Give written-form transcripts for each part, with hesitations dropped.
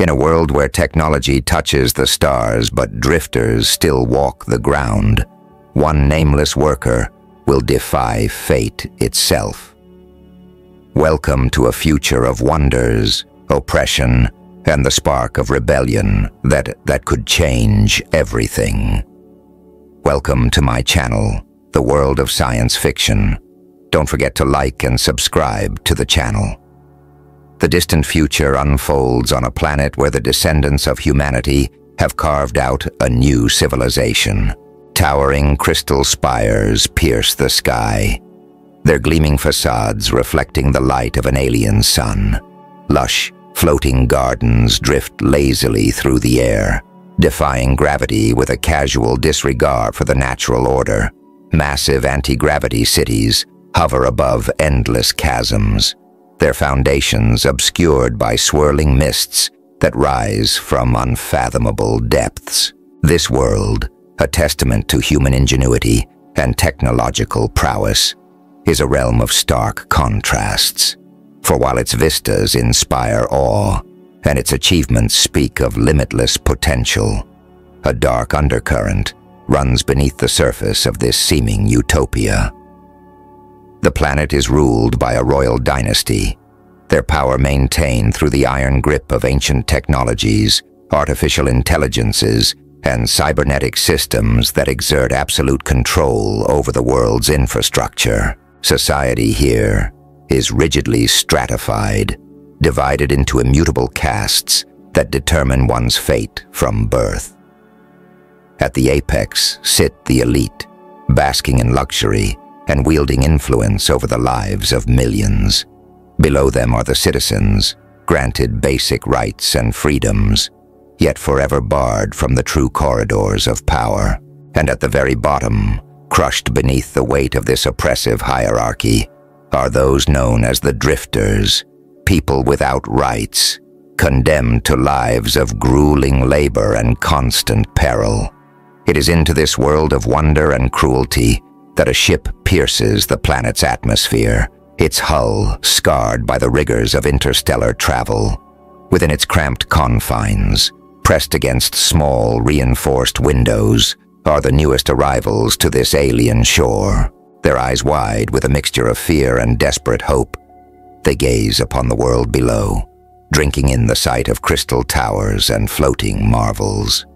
In a world where technology touches the stars but drifters still walk the ground, one nameless worker will defy fate itself. Welcome to a future of wonders, oppression, and the spark of rebellion that could change everything. Welcome to my channel, The World of Science Fiction. Don't forget to like and subscribe to the channel. The distant future unfolds on a planet where the descendants of humanity have carved out a new civilization. Towering crystal spires pierce the sky, their gleaming facades reflecting the light of an alien sun. Lush, floating gardens drift lazily through the air, defying gravity with a casual disregard for the natural order. Massive anti-gravity cities hover above endless chasms, their foundations obscured by swirling mists that rise from unfathomable depths. This world, a testament to human ingenuity and technological prowess, is a realm of stark contrasts. For while its vistas inspire awe and its achievements speak of limitless potential, a dark undercurrent runs beneath the surface of this seeming utopia. The planet is ruled by a royal dynasty, their power maintained through the iron grip of ancient technologies, artificial intelligences, and cybernetic systems that exert absolute control over the world's infrastructure. Society here is rigidly stratified, divided into immutable castes that determine one's fate from birth. At the apex sit the elite, basking in luxury and wielding influence over the lives of millions. Below them are the citizens, granted basic rights and freedoms, yet forever barred from the true corridors of power. And at the very bottom, crushed beneath the weight of this oppressive hierarchy, are those known as the drifters, people without rights, condemned to lives of grueling labor and constant peril. It is into this world of wonder and cruelty that a ship pierces the planet's atmosphere, its hull scarred by the rigors of interstellar travel. Within its cramped confines, pressed against small, reinforced windows, are the newest arrivals to this alien shore. Their eyes wide with a mixture of fear and desperate hope, they gaze upon the world below, drinking in the sight of crystal towers and floating marvels.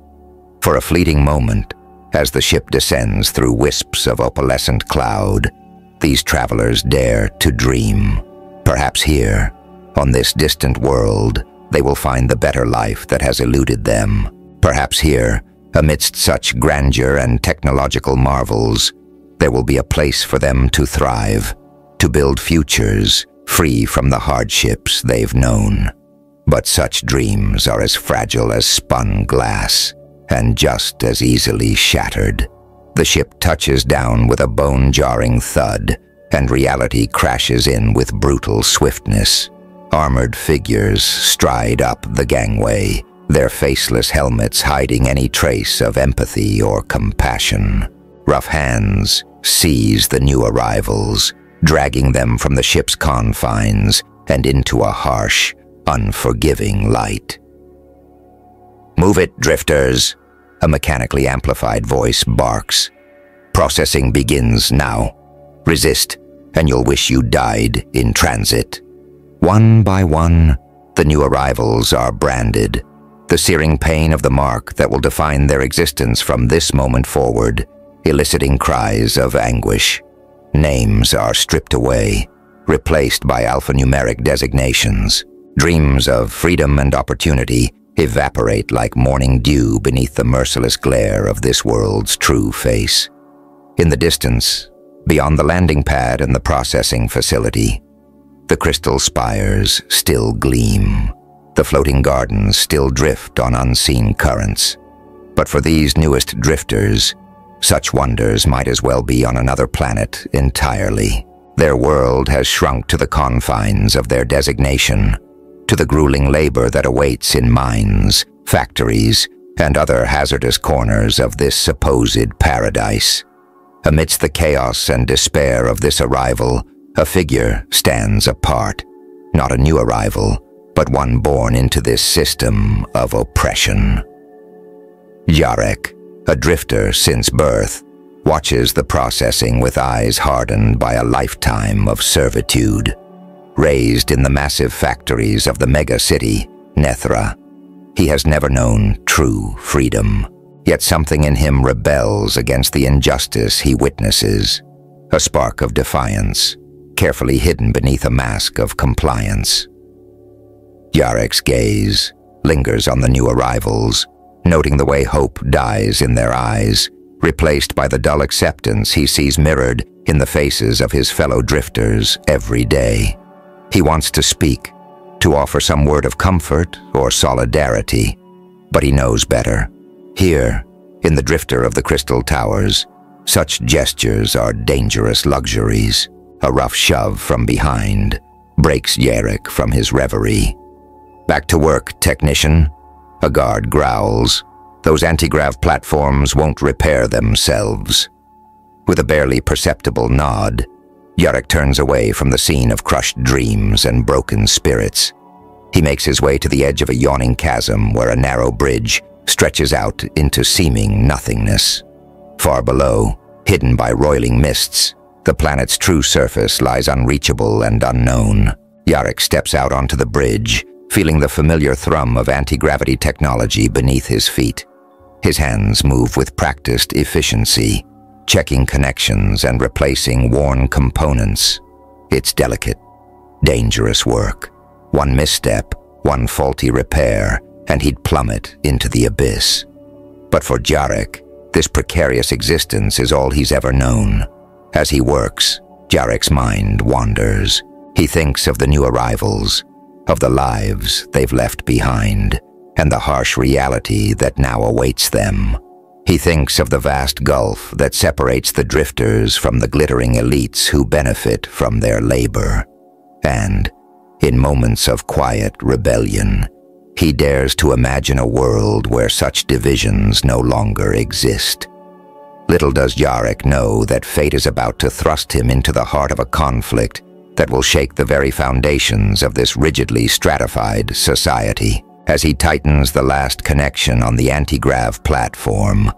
For a fleeting moment, as the ship descends through wisps of opalescent cloud, these travelers dare to dream. Perhaps here, on this distant world, they will find the better life that has eluded them. Perhaps here, amidst such grandeur and technological marvels, there will be a place for them to thrive, to build futures free from the hardships they've known. But such dreams are as fragile as spun glass, and just as easily shattered. The ship touches down with a bone-jarring thud, and reality crashes in with brutal swiftness. Armored figures stride up the gangway, their faceless helmets hiding any trace of empathy or compassion. Rough hands seize the new arrivals, dragging them from the ship's confines and into a harsh, unforgiving light. "Move it, drifters," a mechanically amplified voice barks. "Processing begins now. Resist, and you'll wish you died in transit." One by one, the new arrivals are branded, the searing pain of the mark that will define their existence from this moment forward, eliciting cries of anguish. Names are stripped away, replaced by alphanumeric designations. Dreams of freedom and opportunity evaporate like morning dew beneath the merciless glare of this world's true face. In the distance, beyond the landing pad and the processing facility, the crystal spires still gleam. The floating gardens still drift on unseen currents. But for these newest drifters, such wonders might as well be on another planet entirely. Their world has shrunk to the confines of their designation, to the grueling labor that awaits in mines, factories, and other hazardous corners of this supposed paradise. Amidst the chaos and despair of this arrival, a figure stands apart. Not a new arrival, but one born into this system of oppression. Yarek, a drifter since birth, watches the processing with eyes hardened by a lifetime of servitude. Raised in the massive factories of the mega-city, Nethra, he has never known true freedom. Yet something in him rebels against the injustice he witnesses. A spark of defiance, carefully hidden beneath a mask of compliance. Yarek's gaze lingers on the new arrivals, noting the way hope dies in their eyes, replaced by the dull acceptance he sees mirrored in the faces of his fellow drifters every day. He wants to speak, to offer some word of comfort or solidarity, but he knows better. Here, in the drifter of the Crystal Towers, such gestures are dangerous luxuries. A rough shove from behind breaks Yarek from his reverie. "Back to work, technician," a guard growls. "Those anti-grav platforms won't repair themselves." With a barely perceptible nod, Yarek turns away from the scene of crushed dreams and broken spirits. He makes his way to the edge of a yawning chasm where a narrow bridge stretches out into seeming nothingness. Far below, hidden by roiling mists, the planet's true surface lies unreachable and unknown. Yarek steps out onto the bridge, feeling the familiar thrum of anti-gravity technology beneath his feet. His hands move with practiced efficiency, checking connections and replacing worn components. It's delicate, dangerous work. One misstep, one faulty repair, and he'd plummet into the abyss. But for Yarek, this precarious existence is all he's ever known. As he works, Yarek's mind wanders. He thinks of the new arrivals, of the lives they've left behind, and the harsh reality that now awaits them. He thinks of the vast gulf that separates the drifters from the glittering elites who benefit from their labor. And, in moments of quiet rebellion, he dares to imagine a world where such divisions no longer exist. Little does Yarek know that fate is about to thrust him into the heart of a conflict that will shake the very foundations of this rigidly stratified society. As he tightens the last connection on the anti-grav platform,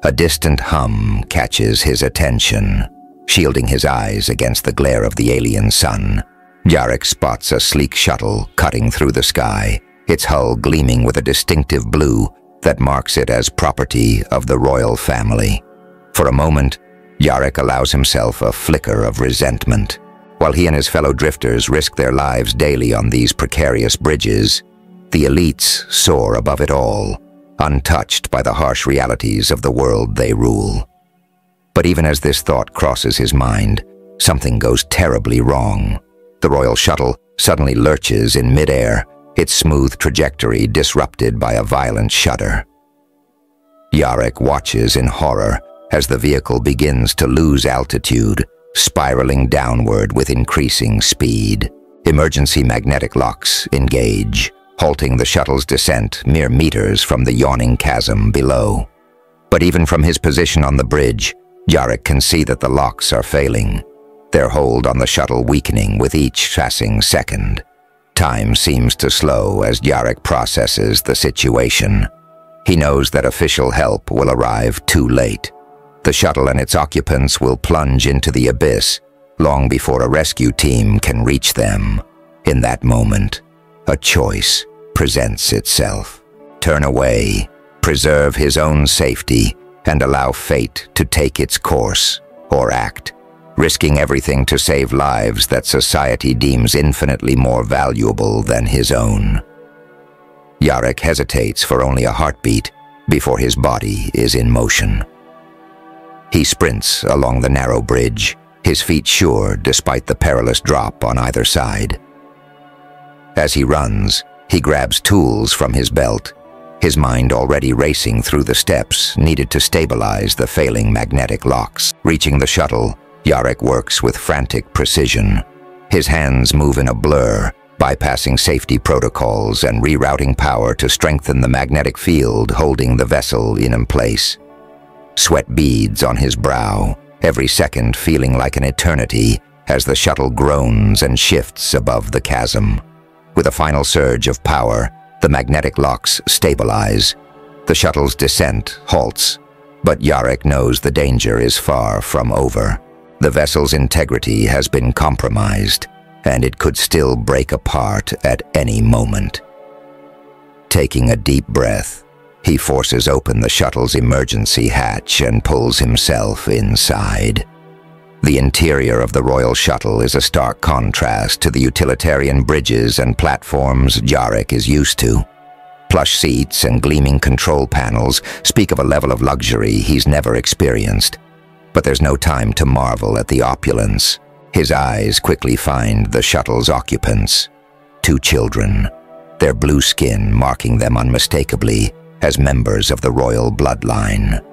a distant hum catches his attention. Shielding his eyes against the glare of the alien sun, Yarek spots a sleek shuttle cutting through the sky, its hull gleaming with a distinctive blue that marks it as property of the royal family. For a moment, Yarek allows himself a flicker of resentment. While he and his fellow drifters risk their lives daily on these precarious bridges, the elites soar above it all, untouched by the harsh realities of the world they rule. But even as this thought crosses his mind, something goes terribly wrong. The royal shuttle suddenly lurches in midair, its smooth trajectory disrupted by a violent shudder. Yarek watches in horror as the vehicle begins to lose altitude, spiraling downward with increasing speed. Emergency magnetic locks engage, halting the shuttle's descent mere meters from the yawning chasm below. But even from his position on the bridge, Yarek can see that the locks are failing, their hold on the shuttle weakening with each passing second. Time seems to slow as Yarek processes the situation. He knows that official help will arrive too late. The shuttle and its occupants will plunge into the abyss long before a rescue team can reach them. In that moment, a choice presents itself. Turn away, preserve his own safety, and allow fate to take its course, or act, risking everything to save lives that society deems infinitely more valuable than his own. Yarek hesitates for only a heartbeat before his body is in motion. He sprints along the narrow bridge, his feet sure despite the perilous drop on either side. As he runs, he grabs tools from his belt, his mind already racing through the steps needed to stabilize the failing magnetic locks. Reaching the shuttle, Yarek works with frantic precision. His hands move in a blur, bypassing safety protocols and rerouting power to strengthen the magnetic field holding the vessel in place. Sweat beads on his brow, every second feeling like an eternity as the shuttle groans and shifts above the chasm. With a final surge of power, the magnetic locks stabilize. The shuttle's descent halts, but Yarek knows the danger is far from over. The vessel's integrity has been compromised, and it could still break apart at any moment. Taking a deep breath, he forces open the shuttle's emergency hatch and pulls himself inside. The interior of the Royal Shuttle is a stark contrast to the utilitarian bridges and platforms Yarek is used to. Plush seats and gleaming control panels speak of a level of luxury he's never experienced. But there's no time to marvel at the opulence. His eyes quickly find the shuttle's occupants. 2 children, their blue skin marking them unmistakably as members of the royal bloodline.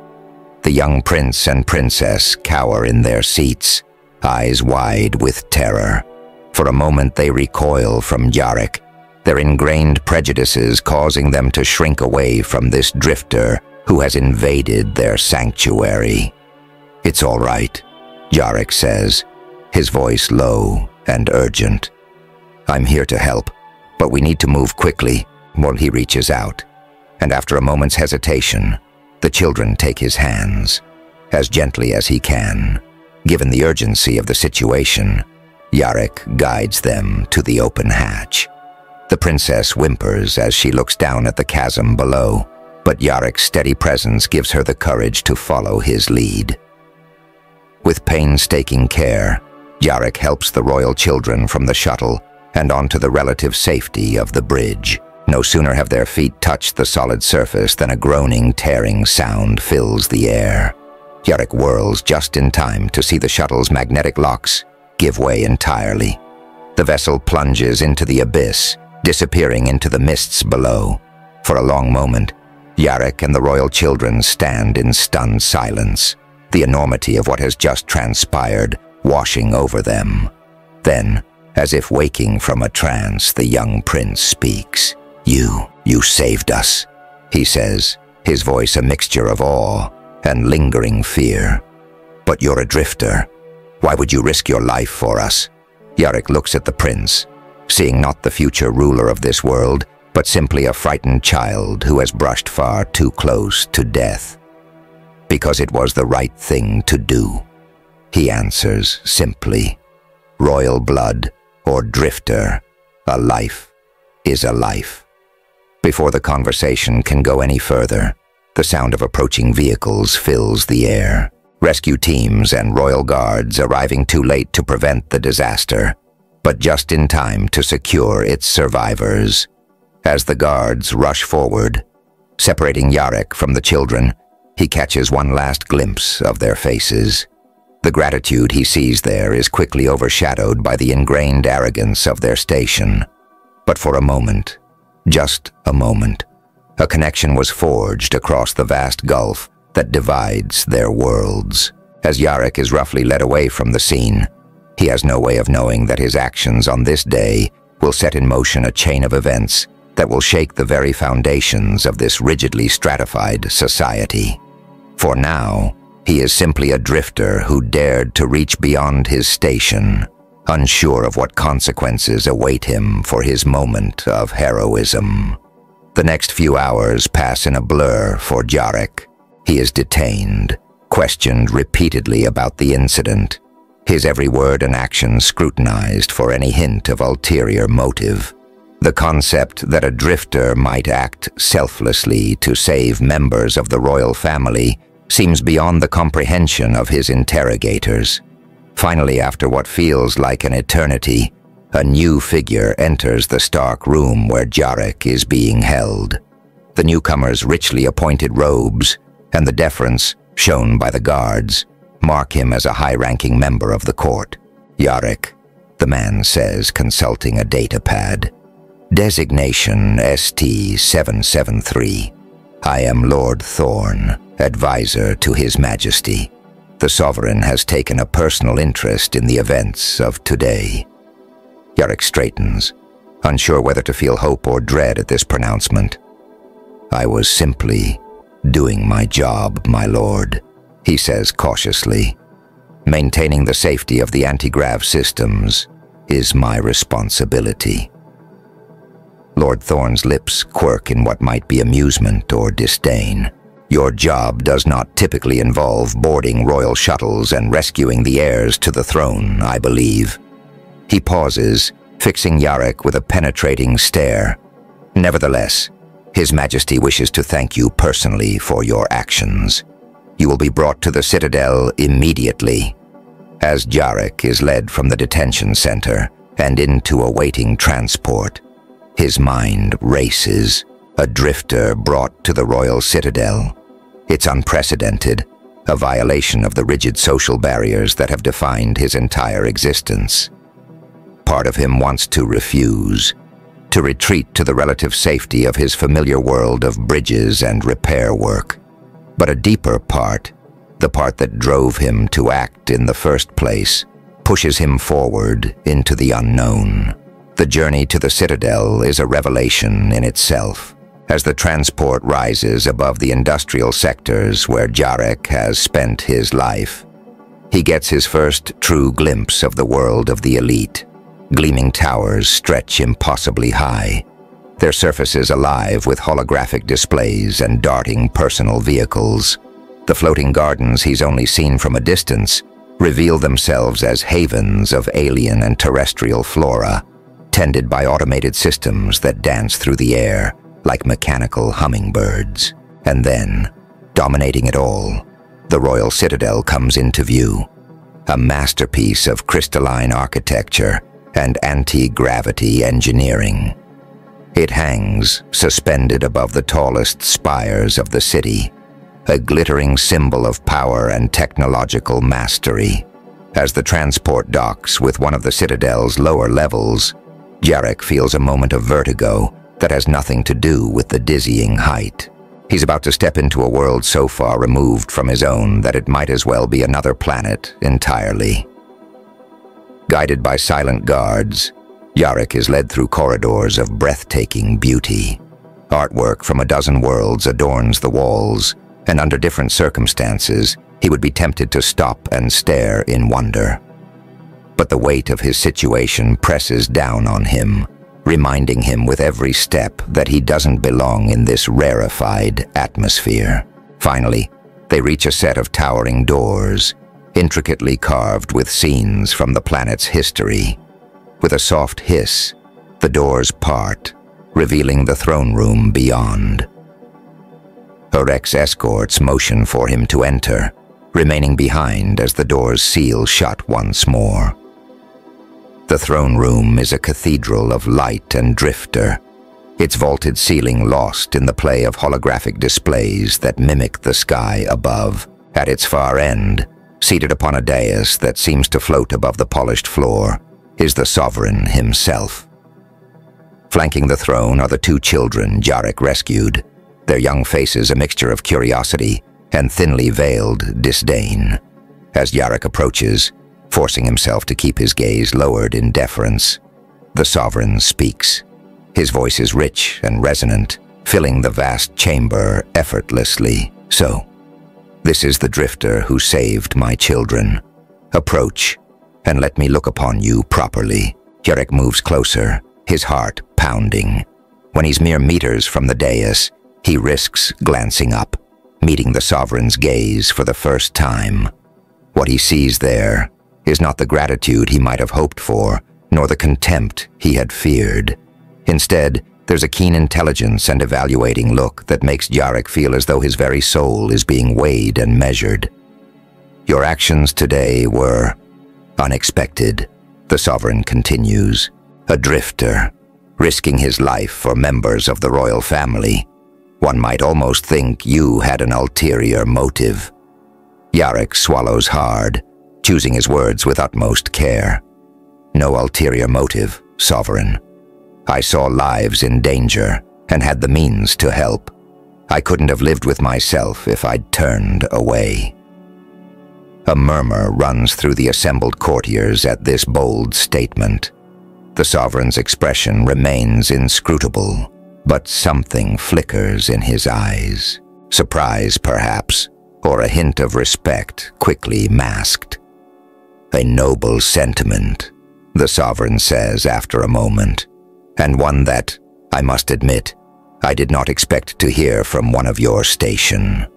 The young prince and princess cower in their seats, eyes wide with terror. For a moment they recoil from Yarek, their ingrained prejudices causing them to shrink away from this drifter who has invaded their sanctuary. "It's all right," Yarek says, his voice low and urgent. "I'm here to help, but we need to move quickly," while he reaches out. And after a moment's hesitation, the children take his hands, as gently as he can. Given the urgency of the situation, Yarek guides them to the open hatch. The princess whimpers as she looks down at the chasm below, but Yarek's steady presence gives her the courage to follow his lead. With painstaking care, Yarek helps the royal children from the shuttle and onto the relative safety of the bridge. No sooner have their feet touched the solid surface than a groaning, tearing sound fills the air. Yarek whirls just in time to see the shuttle's magnetic locks give way entirely. The vessel plunges into the abyss, disappearing into the mists below. For a long moment, Yarek and the royal children stand in stunned silence, the enormity of what has just transpired washing over them. Then, as if waking from a trance, the young prince speaks. You saved us," he says, his voice a mixture of awe and lingering fear. "But you're a drifter. Why would you risk your life for us?" Yarek looks at the prince, seeing not the future ruler of this world, but simply a frightened child who has brushed far too close to death. "Because it was the right thing to do," he answers simply. "Royal blood or drifter, a life is a life." Before the conversation can go any further, the sound of approaching vehicles fills the air. Rescue teams and royal guards arriving too late to prevent the disaster, but just in time to secure its survivors. As the guards rush forward, separating Yarek from the children, he catches one last glimpse of their faces. The gratitude he sees there is quickly overshadowed by the ingrained arrogance of their station. But for a moment, just a moment, a connection was forged across the vast gulf that divides their worlds. As Yarek is roughly led away from the scene, he has no way of knowing that his actions on this day will set in motion a chain of events that will shake the very foundations of this rigidly stratified society. For now, he is simply a drifter who dared to reach beyond his station, unsure of what consequences await him for his moment of heroism. The next few hours pass in a blur for Yarek. He is detained, questioned repeatedly about the incident, his every word and action scrutinized for any hint of ulterior motive. The concept that a drifter might act selflessly to save members of the royal family seems beyond the comprehension of his interrogators. Finally, after what feels like an eternity, a new figure enters the stark room where Yarek is being held. The newcomer's richly appointed robes and the deference shown by the guards mark him as a high-ranking member of the court. "Yarek," the man says, consulting a datapad. "Designation ST-773. I am Lord Thorn, advisor to His Majesty. The Sovereign has taken a personal interest in the events of today." Yarek straightens, unsure whether to feel hope or dread at this pronouncement. "I was simply doing my job, my lord," he says cautiously. "Maintaining the safety of the anti-grav systems is my responsibility." Lord Thorn's lips quirk in what might be amusement or disdain. Your job does not typically involve boarding royal shuttles and rescuing the heirs to the throne, I believe. He pauses, fixing Yarek with a penetrating stare. Nevertheless, His Majesty wishes to thank you personally for your actions. You will be brought to the Citadel immediately. As Jarek is led from the detention center and into awaiting transport, his mind races. A drifter brought to the Royal Citadel. It's unprecedented, a violation of the rigid social barriers that have defined his entire existence. Part of him wants to refuse, to retreat to the relative safety of his familiar world of bridges and repair work. But a deeper part, the part that drove him to act in the first place, pushes him forward into the unknown. The journey to the Citadel is a revelation in itself. As the transport rises above the industrial sectors where Jarek has spent his life, he gets his first true glimpse of the world of the elite. Gleaming towers stretch impossibly high, their surfaces alive with holographic displays and darting personal vehicles. The floating gardens he's only seen from a distance reveal themselves as havens of alien and terrestrial flora, tended by automated systems that dance through the air like mechanical hummingbirds. And then, dominating it all, the Royal Citadel comes into view, a masterpiece of crystalline architecture and anti-gravity engineering. It hangs, suspended above the tallest spires of the city, a glittering symbol of power and technological mastery. As the transport docks with one of the Citadel's lower levels, Jarek feels a moment of vertigo that has nothing to do with the dizzying height. He's about to step into a world so far removed from his own that it might as well be another planet entirely. Guided by silent guards, Jarek is led through corridors of breathtaking beauty. Artwork from a dozen worlds adorns the walls, and under different circumstances, he would be tempted to stop and stare in wonder. But the weight of his situation presses down on him, reminding him with every step that he doesn't belong in this rarefied atmosphere. Finally, they reach a set of towering doors, intricately carved with scenes from the planet's history. With a soft hiss, the doors part, revealing the throne room beyond. Horek's escorts motion for him to enter, remaining behind as the doors seal shut once more. The throne room is a cathedral of light and drifter, its vaulted ceiling lost in the play of holographic displays that mimic the sky above. At its far end, seated upon a dais that seems to float above the polished floor, is the sovereign himself. Flanking the throne are the two children Jarek rescued, their young faces a mixture of curiosity and thinly veiled disdain. As Jarek approaches, forcing himself to keep his gaze lowered in deference, the sovereign speaks. His voice is rich and resonant, filling the vast chamber effortlessly. So, this is the drifter who saved my children. Approach, and let me look upon you properly. Jarek moves closer, his heart pounding. When he's mere meters from the dais, he risks glancing up, meeting the sovereign's gaze for the first time. What he sees there is not the gratitude he might have hoped for, nor the contempt he had feared. Instead, there's a keen intelligence and evaluating look that makes Jarek feel as though his very soul is being weighed and measured. Your actions today were unexpected, the sovereign continues. A drifter, risking his life for members of the royal family. One might almost think you had an ulterior motive. Jarek swallows hard, choosing his words with utmost care. No ulterior motive, sovereign. I saw lives in danger and had the means to help. I couldn't have lived with myself if I'd turned away. A murmur runs through the assembled courtiers at this bold statement. The sovereign's expression remains inscrutable, but something flickers in his eyes. Surprise, perhaps, or a hint of respect quickly masked. A noble sentiment, the sovereign says after a moment, and one that, I must admit, I did not expect to hear from one of your station."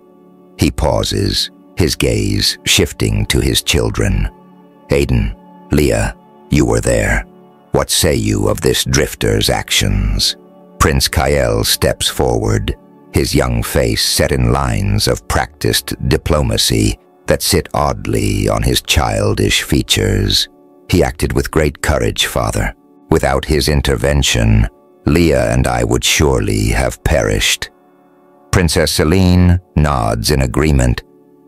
He pauses, his gaze shifting to his children. "Aiden, Leah, you were there. What say you of this drifter's actions?" Prince Kael steps forward, his young face set in lines of practiced diplomacy that sit oddly on his childish features. "He acted with great courage, father. Without his intervention, Leah and I would surely have perished." Princess Celine nods in agreement,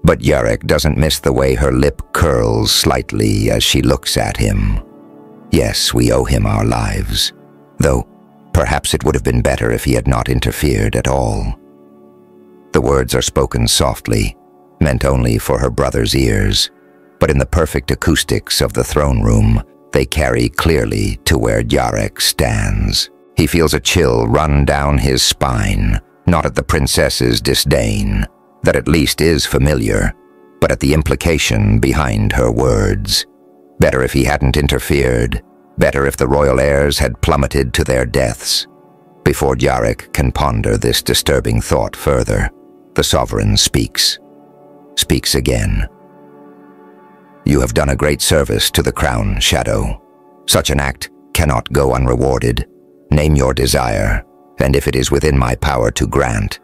but Yarek doesn't miss the way her lip curls slightly as she looks at him. Yes, we owe him our lives, though perhaps it would have been better if he had not interfered at all. The words are spoken softly, meant only for her brother's ears, but in the perfect acoustics of the throne room, they carry clearly to where Yarek stands. He feels a chill run down his spine, not at the princess's disdain, that at least is familiar, but at the implication behind her words. Better if he hadn't interfered, better if the royal heirs had plummeted to their deaths. Before Yarek can ponder this disturbing thought further, the sovereign speaks again. "You have done a great service to the crown, Shadow. Such an act cannot go unrewarded. Name your desire, and if it is within my power to grant,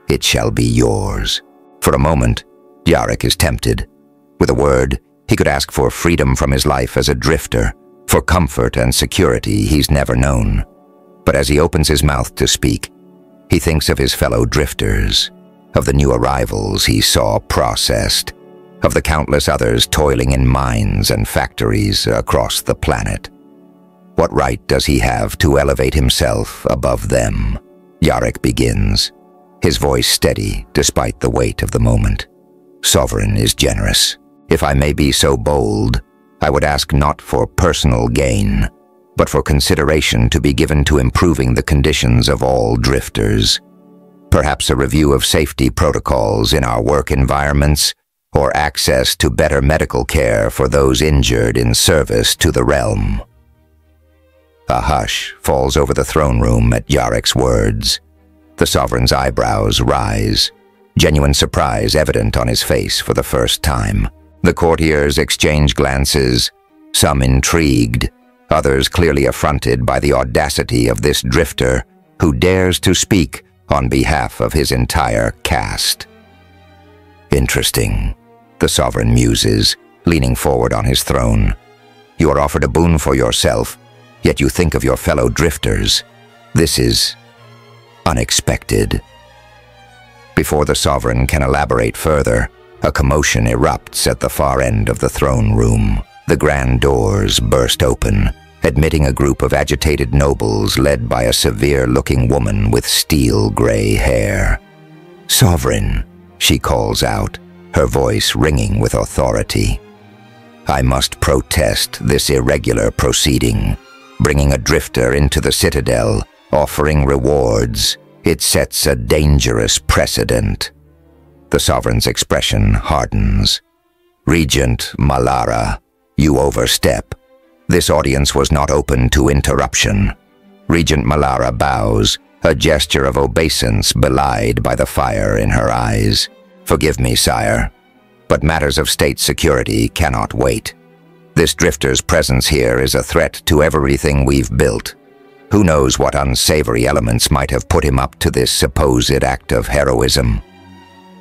it shall be yours." For a moment, Yarek is tempted. With a word, he could ask for freedom from his life as a drifter, for comfort and security he's never known. But as he opens his mouth to speak, he thinks of his fellow drifters, of the new arrivals he saw processed, of the countless others toiling in mines and factories across the planet. What right does he have to elevate himself above them? Yarek begins, his voice steady despite the weight of the moment. "Sovereign is generous. If I may be so bold, I would ask not for personal gain, but for consideration to be given to improving the conditions of all drifters. Perhaps a review of safety protocols in our work environments, or access to better medical care for those injured in service to the realm." A hush falls over the throne room at Yarek's words. The sovereign's eyebrows rise, genuine surprise evident on his face for the first time. The courtiers exchange glances, some intrigued, others clearly affronted by the audacity of this drifter who dares to speak on behalf of his entire caste. "Interesting," the sovereign muses, leaning forward on his throne. "You are offered a boon for yourself, yet you think of your fellow drifters. This is unexpected." Before the sovereign can elaborate further, a commotion erupts at the far end of the throne room. The grand doors burst open, admitting a group of agitated nobles led by a severe-looking woman with steel-gray hair. "Sovereign," she calls out, her voice ringing with authority. "I must protest this irregular proceeding. Bringing a drifter into the citadel, offering rewards, it sets a dangerous precedent." The sovereign's expression hardens. "Regent Malara, you overstep. This audience was not open to interruption." Regent Malara bows, a gesture of obeisance belied by the fire in her eyes. "Forgive me, sire, but matters of state security cannot wait. This drifter's presence here is a threat to everything we've built. Who knows what unsavory elements might have put him up to this supposed act of heroism?"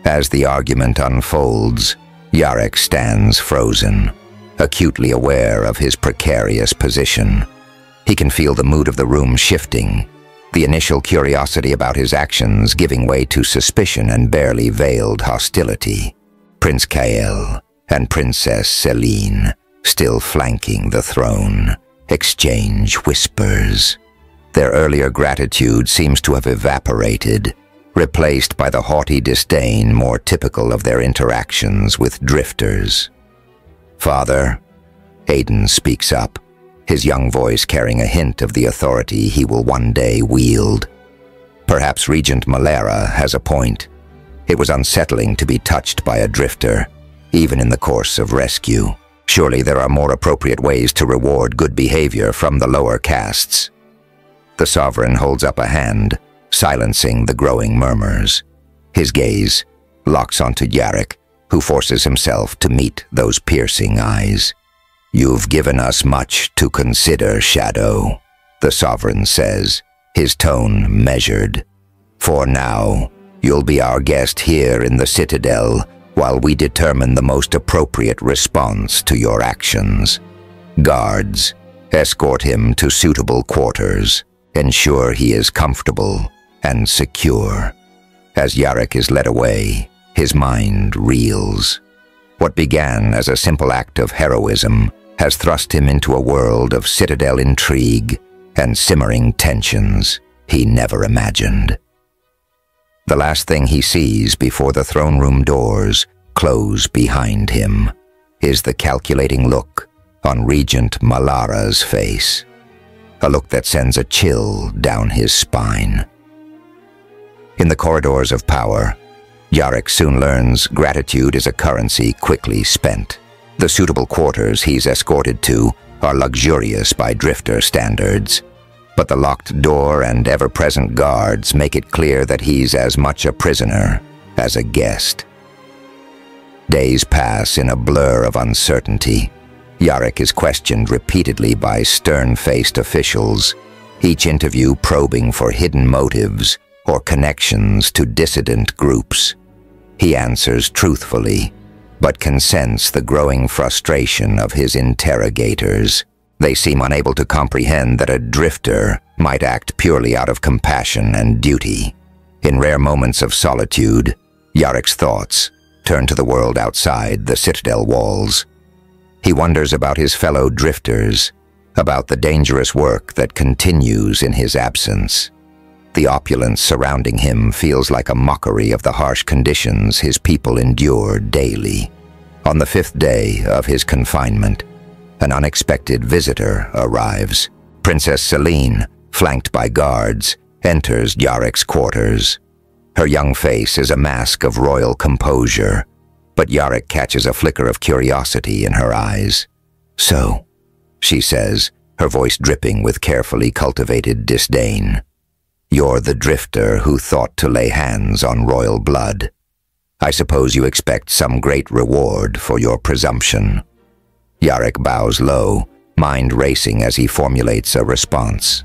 As the argument unfolds, Yarek stands frozen, acutely aware of his precarious position. He can feel the mood of the room shifting, the initial curiosity about his actions giving way to suspicion and barely veiled hostility. Prince Kael and Princess Celine, still flanking the throne, exchange whispers. Their earlier gratitude seems to have evaporated, replaced by the haughty disdain more typical of their interactions with drifters. "Father," Aiden speaks up, his young voice carrying a hint of the authority he will one day wield. "Perhaps Regent Malara has a point. It was unsettling to be touched by a drifter, even in the course of rescue. Surely there are more appropriate ways to reward good behavior from the lower castes." The Sovereign holds up a hand, silencing the growing murmurs. His gaze locks onto Yarrick, who forces himself to meet those piercing eyes. "You've given us much to consider, Shadow," the Sovereign says, his tone measured. "For now, you'll be our guest here in the Citadel while we determine the most appropriate response to your actions. Guards, escort him to suitable quarters. Ensure he is comfortable and secure." As Yarrick is led away, his mind reels. What began as a simple act of heroism has thrust him into a world of Citadel intrigue and simmering tensions he never imagined. The last thing he sees before the throne room doors close behind him is the calculating look on Regent Malara's face, a look that sends a chill down his spine. In the corridors of power, Yarrick soon learns gratitude is a currency quickly spent. The suitable quarters he's escorted to are luxurious by Drifter standards, but the locked door and ever-present guards make it clear that he's as much a prisoner as a guest. Days pass in a blur of uncertainty. Yarrick is questioned repeatedly by stern-faced officials, each interview probing for hidden motives or connections to dissident groups. He answers truthfully, but can sense the growing frustration of his interrogators. They seem unable to comprehend that a drifter might act purely out of compassion and duty. In rare moments of solitude, Yarrick's thoughts turn to the world outside the Citadel walls. He wonders about his fellow drifters, about the dangerous work that continues in his absence. The opulence surrounding him feels like a mockery of the harsh conditions his people endure daily. On the 5th day of his confinement, an unexpected visitor arrives. Princess Selene, flanked by guards, enters Yarrick's quarters. Her young face is a mask of royal composure, but Yarrick catches a flicker of curiosity in her eyes. "So," she says, her voice dripping with carefully cultivated disdain, "you're the drifter who thought to lay hands on royal blood. I suppose you expect some great reward for your presumption." Yarrick bows low, mind racing as he formulates a response.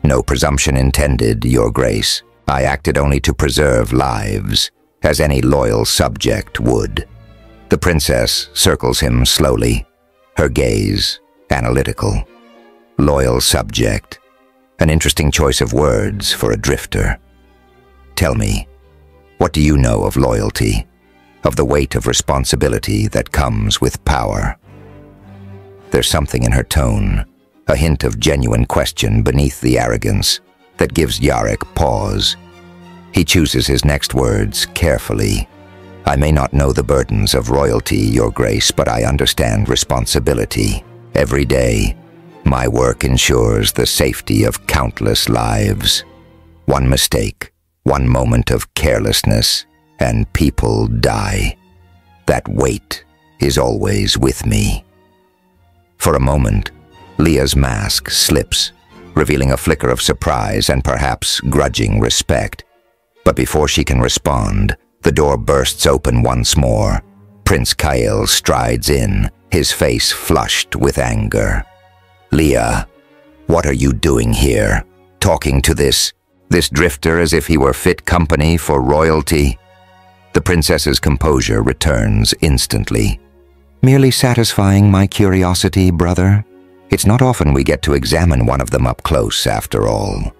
"No presumption intended, Your Grace. I acted only to preserve lives, as any loyal subject would." The princess circles him slowly, her gaze analytical. Loyal subject. An interesting choice of words for a drifter. "Tell me, what do you know of loyalty, of the weight of responsibility that comes with power?" There's something in her tone, a hint of genuine question beneath the arrogance, that gives Yarrick pause. He chooses his next words carefully. "I may not know the burdens of royalty, Your Grace, but I understand responsibility. Every day, my work ensures the safety of countless lives. One mistake, one moment of carelessness, and people die. That weight is always with me." For a moment, Leah's mask slips, revealing a flicker of surprise and perhaps grudging respect. But before she can respond, the door bursts open once more. Prince Kael strides in, his face flushed with anger. "Leah, what are you doing here? Talking to this drifter as if he were fit company for royalty?" The princess's composure returns instantly. "Merely satisfying my curiosity, brother. It's not often we get to examine one of them up close, after all."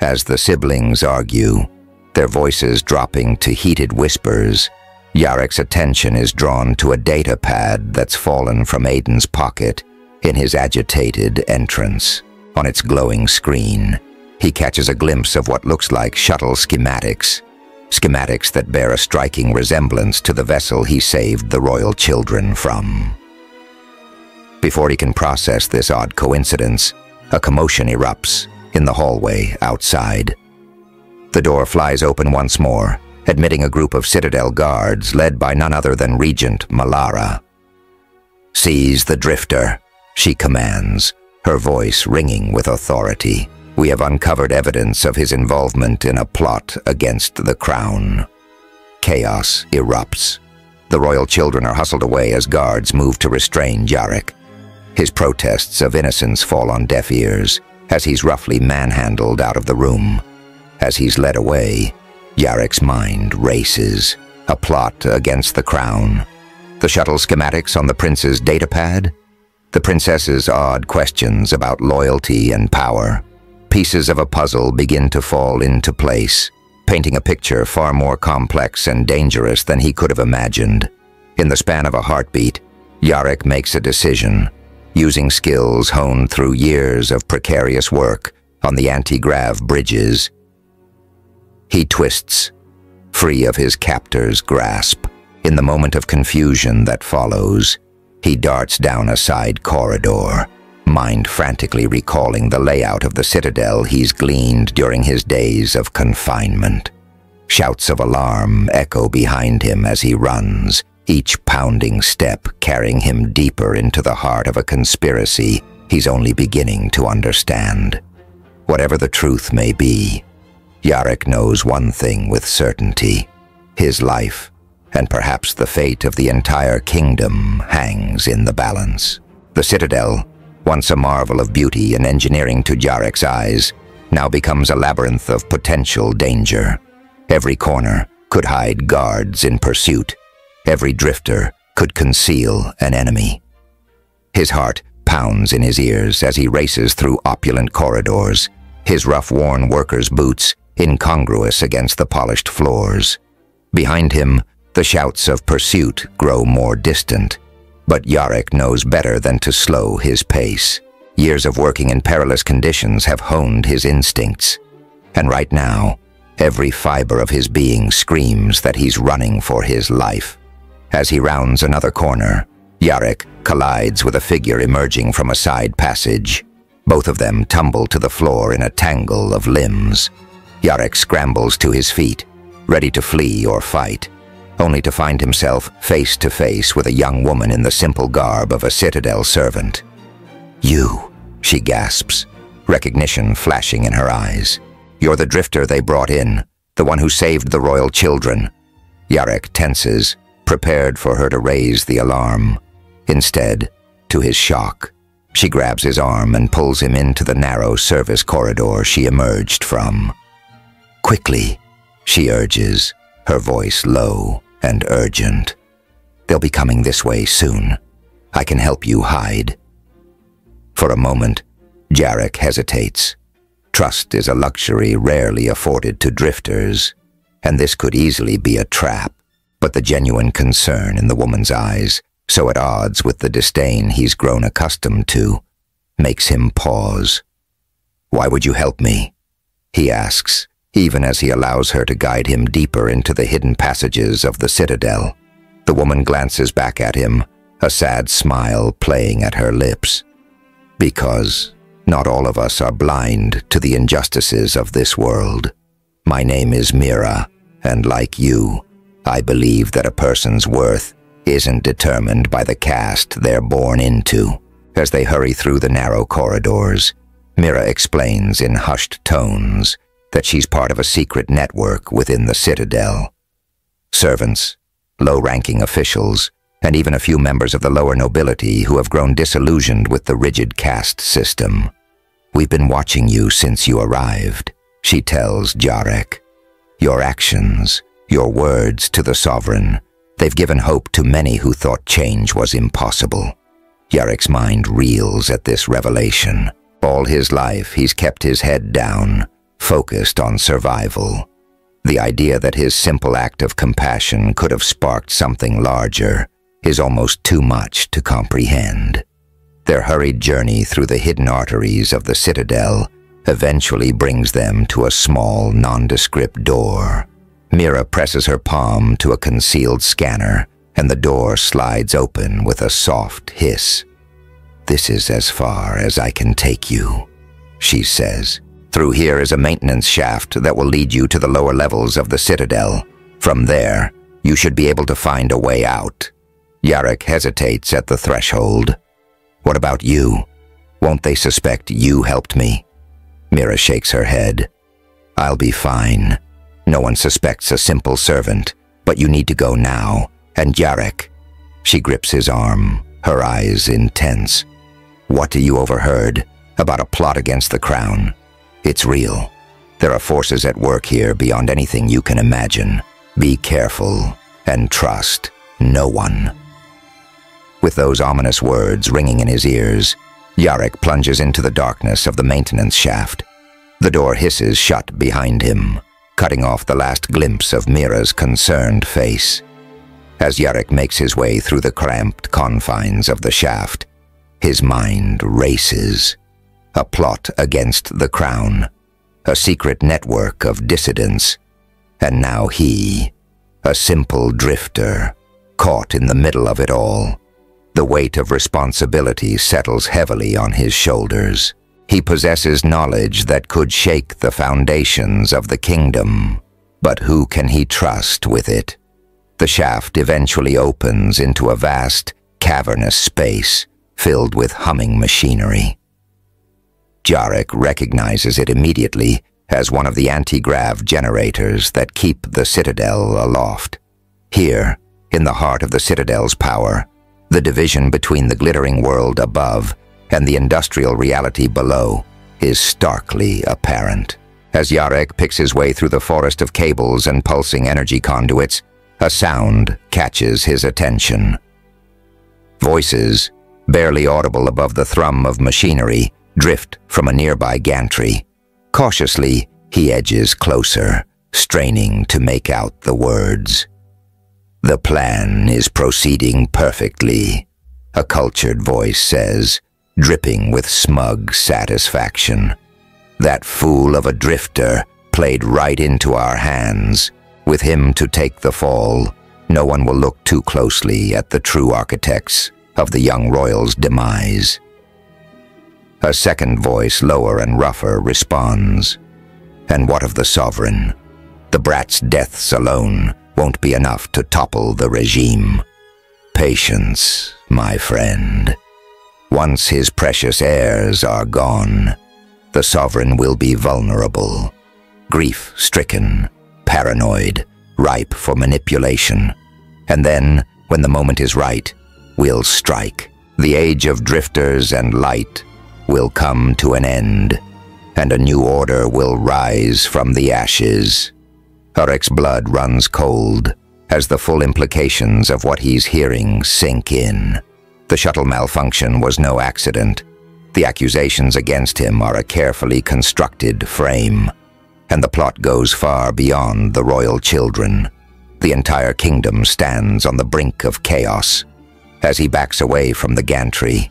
As the siblings argue, their voices dropping to heated whispers, Yarrick's attention is drawn to a data pad that's fallen from Aiden's pocket in his agitated entrance. On its glowing screen, he catches a glimpse of what looks like shuttle schematics that bear a striking resemblance to the vessel he saved the royal children from. Before he can process this odd coincidence, a commotion erupts in the hallway outside. The door flies open once more, admitting a group of Citadel guards led by none other than Regent Malara. "Seize the drifter," she commands, her voice ringing with authority. "We have uncovered evidence of his involvement in a plot against the crown." Chaos erupts. The royal children are hustled away as guards move to restrain Jarek. His protests of innocence fall on deaf ears as he's roughly manhandled out of the room. As he's led away, Jarek's mind races. A plot against the crown. The shuttle schematics on the prince's datapad? The princess's odd questions about loyalty and power. Pieces of a puzzle begin to fall into place, painting a picture far more complex and dangerous than he could have imagined. In the span of a heartbeat, Jarek makes a decision, using skills honed through years of precarious work on the anti-grav bridges. He twists, free of his captor's grasp. In the moment of confusion that follows, he darts down a side corridor, mind frantically recalling the layout of the citadel he's gleaned during his days of confinement. Shouts of alarm echo behind him as he runs, each pounding step carrying him deeper into the heart of a conspiracy he's only beginning to understand. Whatever the truth may be, Jarek knows one thing with certainty. His life, and perhaps the fate of the entire kingdom, hangs in the balance. The citadel, once a marvel of beauty and engineering to Jarek's eyes, now becomes a labyrinth of potential danger. Every corner could hide guards in pursuit. Every drifter could conceal an enemy. His heart pounds in his ears as he races through opulent corridors, his rough-worn workers' boots incongruous against the polished floors. Behind him, the shouts of pursuit grow more distant, but Jarek knows better than to slow his pace. Years of working in perilous conditions have honed his instincts, and right now, every fiber of his being screams that he's running for his life. As he rounds another corner, Jarek collides with a figure emerging from a side passage. Both of them tumble to the floor in a tangle of limbs. Jarek scrambles to his feet, ready to flee or fight, only to find himself face to face with a young woman in the simple garb of a citadel servant. "You," she gasps, recognition flashing in her eyes. "You're the drifter they brought in, the one who saved the royal children." Jarek tenses, prepared for her to raise the alarm. Instead, to his shock, she grabs his arm and pulls him into the narrow service corridor she emerged from. "Quickly," she urges, her voice low and urgent. "They'll be coming this way soon. I can help you hide." For a moment, Jarek hesitates. Trust is a luxury rarely afforded to drifters, and this could easily be a trap. But the genuine concern in the woman's eyes, so at odds with the disdain he's grown accustomed to, makes him pause. "Why would you help me?" he asks, even as he allows her to guide him deeper into the hidden passages of the citadel. The woman glances back at him, a sad smile playing at her lips. "Because not all of us are blind to the injustices of this world. My name is Mira, and like you, I believe that a person's worth isn't determined by the caste they're born into." As they hurry through the narrow corridors, Mira explains in hushed tones that she's part of a secret network within the citadel. Servants, low-ranking officials, and even a few members of the lower nobility who have grown disillusioned with the rigid caste system. "We've been watching you since you arrived," she tells Jarek. "Your actions, your words to the sovereign, they've given hope to many who thought change was impossible." Jarek's mind reels at this revelation. All his life, he's kept his head down, focused on survival. The idea that his simple act of compassion could have sparked something larger is almost too much to comprehend. Their hurried journey through the hidden arteries of the citadel eventually brings them to a small, nondescript door. Mira presses her palm to a concealed scanner, and the door slides open with a soft hiss. "This is as far as I can take you," she says. "Through here is a maintenance shaft that will lead you to the lower levels of the citadel. From there, you should be able to find a way out." Jarek hesitates at the threshold. "What about you? Won't they suspect you helped me? Mira shakes her head. I'll be fine. No one suspects a simple servant, but you need to go now. And Yarek. She grips his arm, her eyes intense. What you overheard about a plot against the crown? It's real. There are forces at work here beyond anything you can imagine. Be careful and trust no one. With those ominous words ringing in his ears, Yarek plunges into the darkness of the maintenance shaft. The door hisses shut behind him, cutting off the last glimpse of Mira's concerned face. As Yarek makes his way through the cramped confines of the shaft, his mind races. A plot against the crown, a secret network of dissidents, and now he, a simple drifter, caught in the middle of it all. The weight of responsibility settles heavily on his shoulders. He possesses knowledge that could shake the foundations of the kingdom, but who can he trust with it? The shaft eventually opens into a vast, cavernous space filled with humming machinery. Yarek recognizes it immediately as one of the anti-grav generators that keep the Citadel aloft. Here, in the heart of the Citadel's power, the division between the glittering world above and the industrial reality below is starkly apparent. As Yarek picks his way through the forest of cables and pulsing energy conduits, a sound catches his attention. Voices, barely audible above the thrum of machinery, drift from a nearby gantry. Cautiously, he edges closer, straining to make out the words. The plan is proceeding perfectly, a cultured voice says, dripping with smug satisfaction. That fool of a drifter played right into our hands. With him to take the fall, no one will look too closely at the true architects of the young royal's demise. A second voice, lower and rougher, responds. And what of the sovereign? The brat's deaths alone won't be enough to topple the regime. Patience, my friend. Once his precious heirs are gone, the sovereign will be vulnerable, grief-stricken, paranoid, ripe for manipulation. And then, when the moment is right, we'll strike. The age of drifters and light will come to an end, and a new order will rise from the ashes. Yarek's blood runs cold as the full implications of what he's hearing sink in. The shuttle malfunction was no accident. The accusations against him are a carefully constructed frame, and the plot goes far beyond the royal children. The entire kingdom stands on the brink of chaos. As he backs away from the gantry,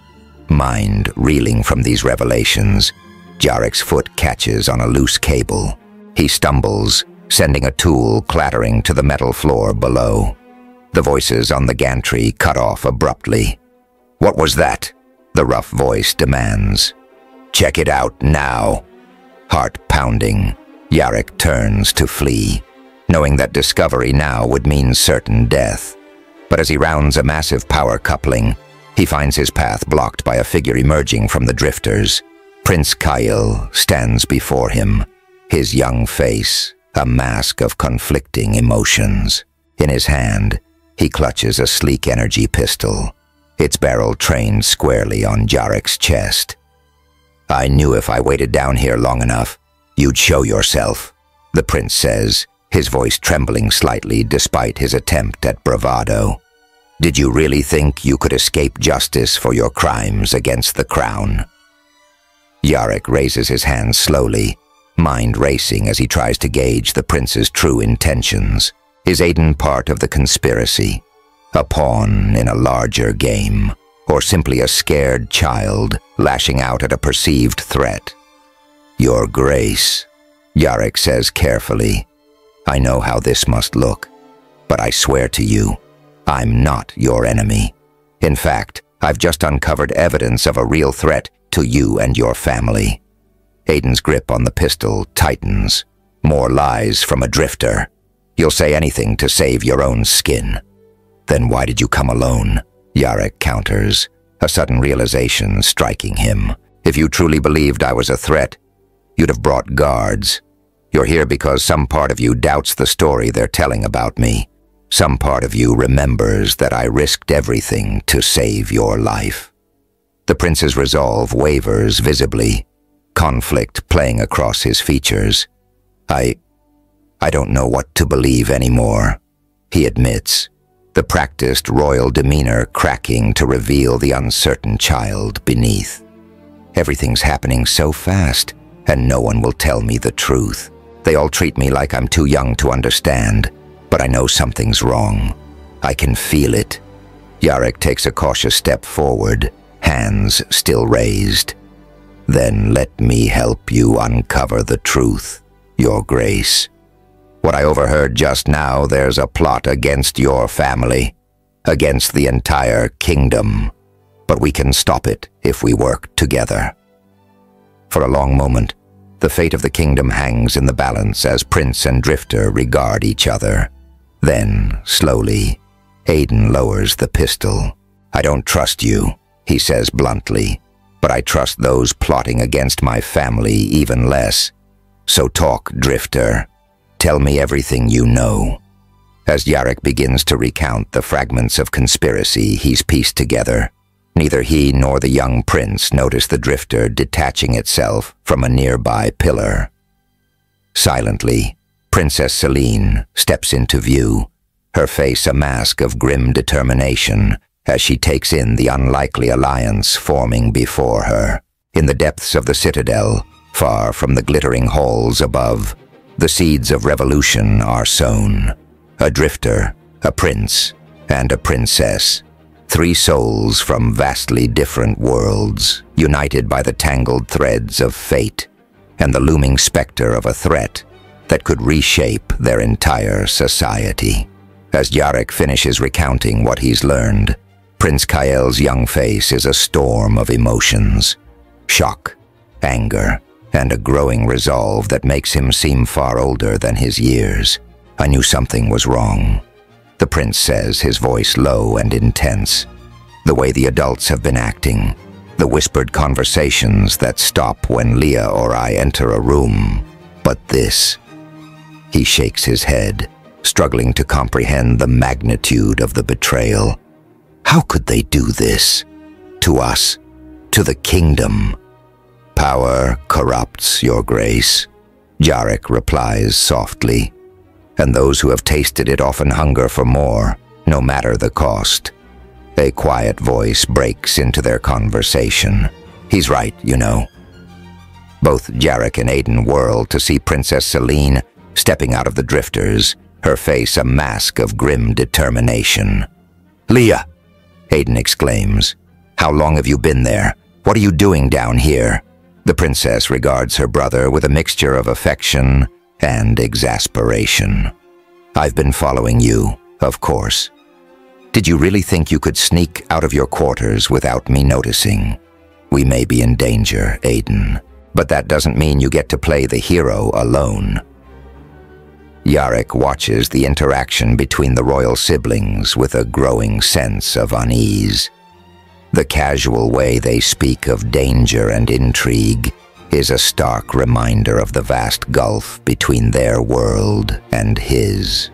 mind reeling from these revelations, Yarek's foot catches on a loose cable. He stumbles, sending a tool clattering to the metal floor below. The voices on the gantry cut off abruptly. "What was that?" the rough voice demands. "Check it out now." Heart pounding, Yarek turns to flee, knowing that discovery now would mean certain death. But as he rounds a massive power coupling, he finds his path blocked by a figure emerging from the drifters. Prince Kyle stands before him, his young face a mask of conflicting emotions. In his hand, he clutches a sleek energy pistol, its barrel trained squarely on Yarek's chest. "I knew if I waited down here long enough, you'd show yourself," the prince says, his voice trembling slightly despite his attempt at bravado. "Did you really think you could escape justice for your crimes against the crown?" Yarek raises his hand slowly, mind racing as he tries to gauge the prince's true intentions. Is Aiden part of the conspiracy? A pawn in a larger game? Or simply a scared child lashing out at a perceived threat? "Your Grace," Yarek says carefully, "I know how this must look, but I swear to you, I'm not your enemy. In fact, I've just uncovered evidence of a real threat to you and your family." Aiden's grip on the pistol tightens. More lies from a drifter. "You'll say anything to save your own skin." "Then why did you come alone?" Yarek counters, a sudden realization striking him. If you truly believed I was a threat, you'd have brought guards. You're here because some part of you doubts the story they're telling about me. Some part of you remembers that I risked everything to save your life. The prince's resolve wavers visibly, conflict playing across his features. I don't know what to believe anymore, he admits, the practiced royal demeanor cracking to reveal the uncertain child beneath. Everything's happening so fast, and no one will tell me the truth. They all treat me like I'm too young to understand, but I know something's wrong. I can feel it. Yarek takes a cautious step forward, hands still raised. Then let me help you uncover the truth, Your Grace. What I overheard just now, there's a plot against your family, against the entire kingdom. But we can stop it if we work together. For a long moment, the fate of the kingdom hangs in the balance as Prince and Drifter regard each other. Then, slowly, Aiden lowers the pistol. I don't trust you, he says bluntly, but I trust those plotting against my family even less. So talk, Drifter. Tell me everything you know. As Yarek begins to recount the fragments of conspiracy he's pieced together, neither he nor the young prince notice the Drifter detaching itself from a nearby pillar. Silently, Princess Selene steps into view, her face a mask of grim determination as she takes in the unlikely alliance forming before her. In the depths of the citadel, far from the glittering halls above, the seeds of revolution are sown. A Drifter, a prince, and a princess. 3 souls from vastly different worlds, united by the tangled threads of fate and the looming specter of a threat that could reshape their entire society. As Yarek finishes recounting what he's learned, Prince Kael's young face is a storm of emotions. Shock, anger, and a growing resolve that makes him seem far older than his years. I knew something was wrong, the prince says, his voice low and intense. The way the adults have been acting, the whispered conversations that stop when Leah or I enter a room. But this... He shakes his head, struggling to comprehend the magnitude of the betrayal. How could they do this? To us, to the kingdom? Power corrupts, Your Grace, Yarek replies softly, and those who have tasted it often hunger for more, no matter the cost. A quiet voice breaks into their conversation. He's right, you know. Both Yarek and Aiden whirl to see Princess Selene stepping out of the Drifters, her face a mask of grim determination. Leah, Aiden exclaims. How long have you been there? What are you doing down here? The princess regards her brother with a mixture of affection and exasperation. I've been following you, of course. Did you really think you could sneak out of your quarters without me noticing? We may be in danger, Aiden, but that doesn't mean you get to play the hero alone. Yarek watches the interaction between the royal siblings with a growing sense of unease. The casual way they speak of danger and intrigue is a stark reminder of the vast gulf between their world and his.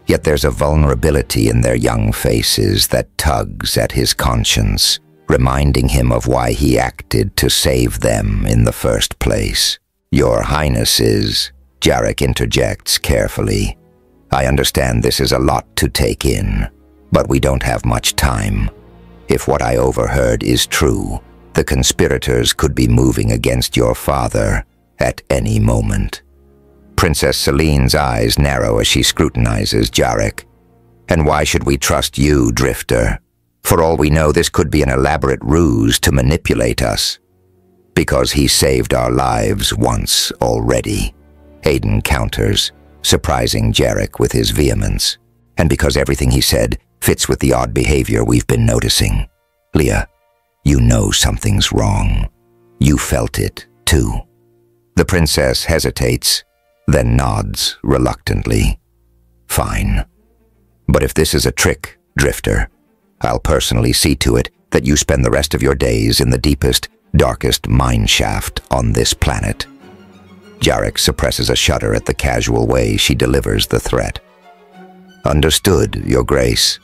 Yet there's a vulnerability in their young faces that tugs at his conscience, reminding him of why he acted to save them in the first place. Your Highnesses, Yarek interjects carefully. I understand this is a lot to take in, but we don't have much time. If what I overheard is true, the conspirators could be moving against your father at any moment. Princess Selene's eyes narrow as she scrutinizes Yarek. And why should we trust you, Drifter? For all we know, this could be an elaborate ruse to manipulate us. Because he saved our lives once already, Aiden counters, surprising Yarek with his vehemence. And because everything he said fits with the odd behavior we've been noticing. Leah, you know something's wrong. You felt it, too. The princess hesitates, then nods reluctantly. Fine. But if this is a trick, Drifter, I'll personally see to it that you spend the rest of your days in the deepest, darkest mineshaft on this planet. Jarek suppresses a shudder at the casual way she delivers the threat. Understood, Your Grace.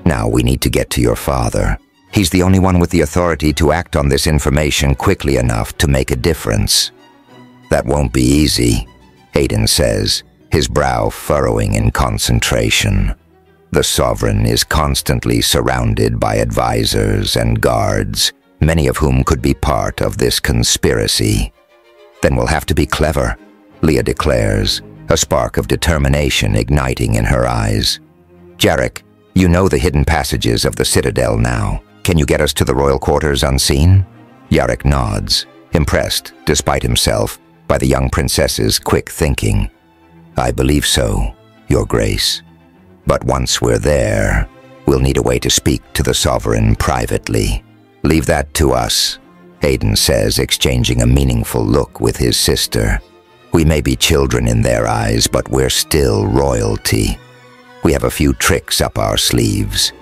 Now we need to get to your father. He's the only one with the authority to act on this information quickly enough to make a difference. That won't be easy, Aiden says, his brow furrowing in concentration. The Sovereign is constantly surrounded by advisors and guards, many of whom could be part of this conspiracy. Then we'll have to be clever, Leah declares, a spark of determination igniting in her eyes. Jarek, you know the hidden passages of the Citadel now. Can you get us to the royal quarters unseen? Jarek nods, impressed, despite himself, by the young princess's quick thinking. I believe so, Your Grace. But once we're there, we'll need a way to speak to the Sovereign privately. Leave that to us, Aiden says, exchanging a meaningful look with his sister. We may be children in their eyes, but we're still royalty. We have a few tricks up our sleeves.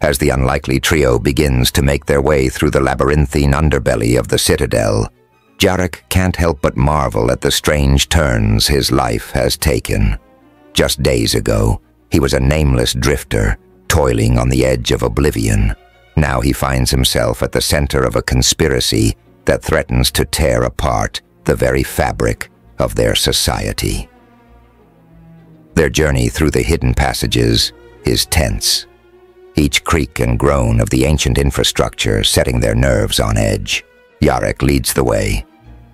As the unlikely trio begins to make their way through the labyrinthine underbelly of the Citadel, Jarek can't help but marvel at the strange turns his life has taken. Just days ago, he was a nameless drifter, toiling on the edge of oblivion. Now he finds himself at the center of a conspiracy that threatens to tear apart the very fabric of their society. Their journey through the hidden passages is tense, each creak and groan of the ancient infrastructure setting their nerves on edge. Jarek leads the way,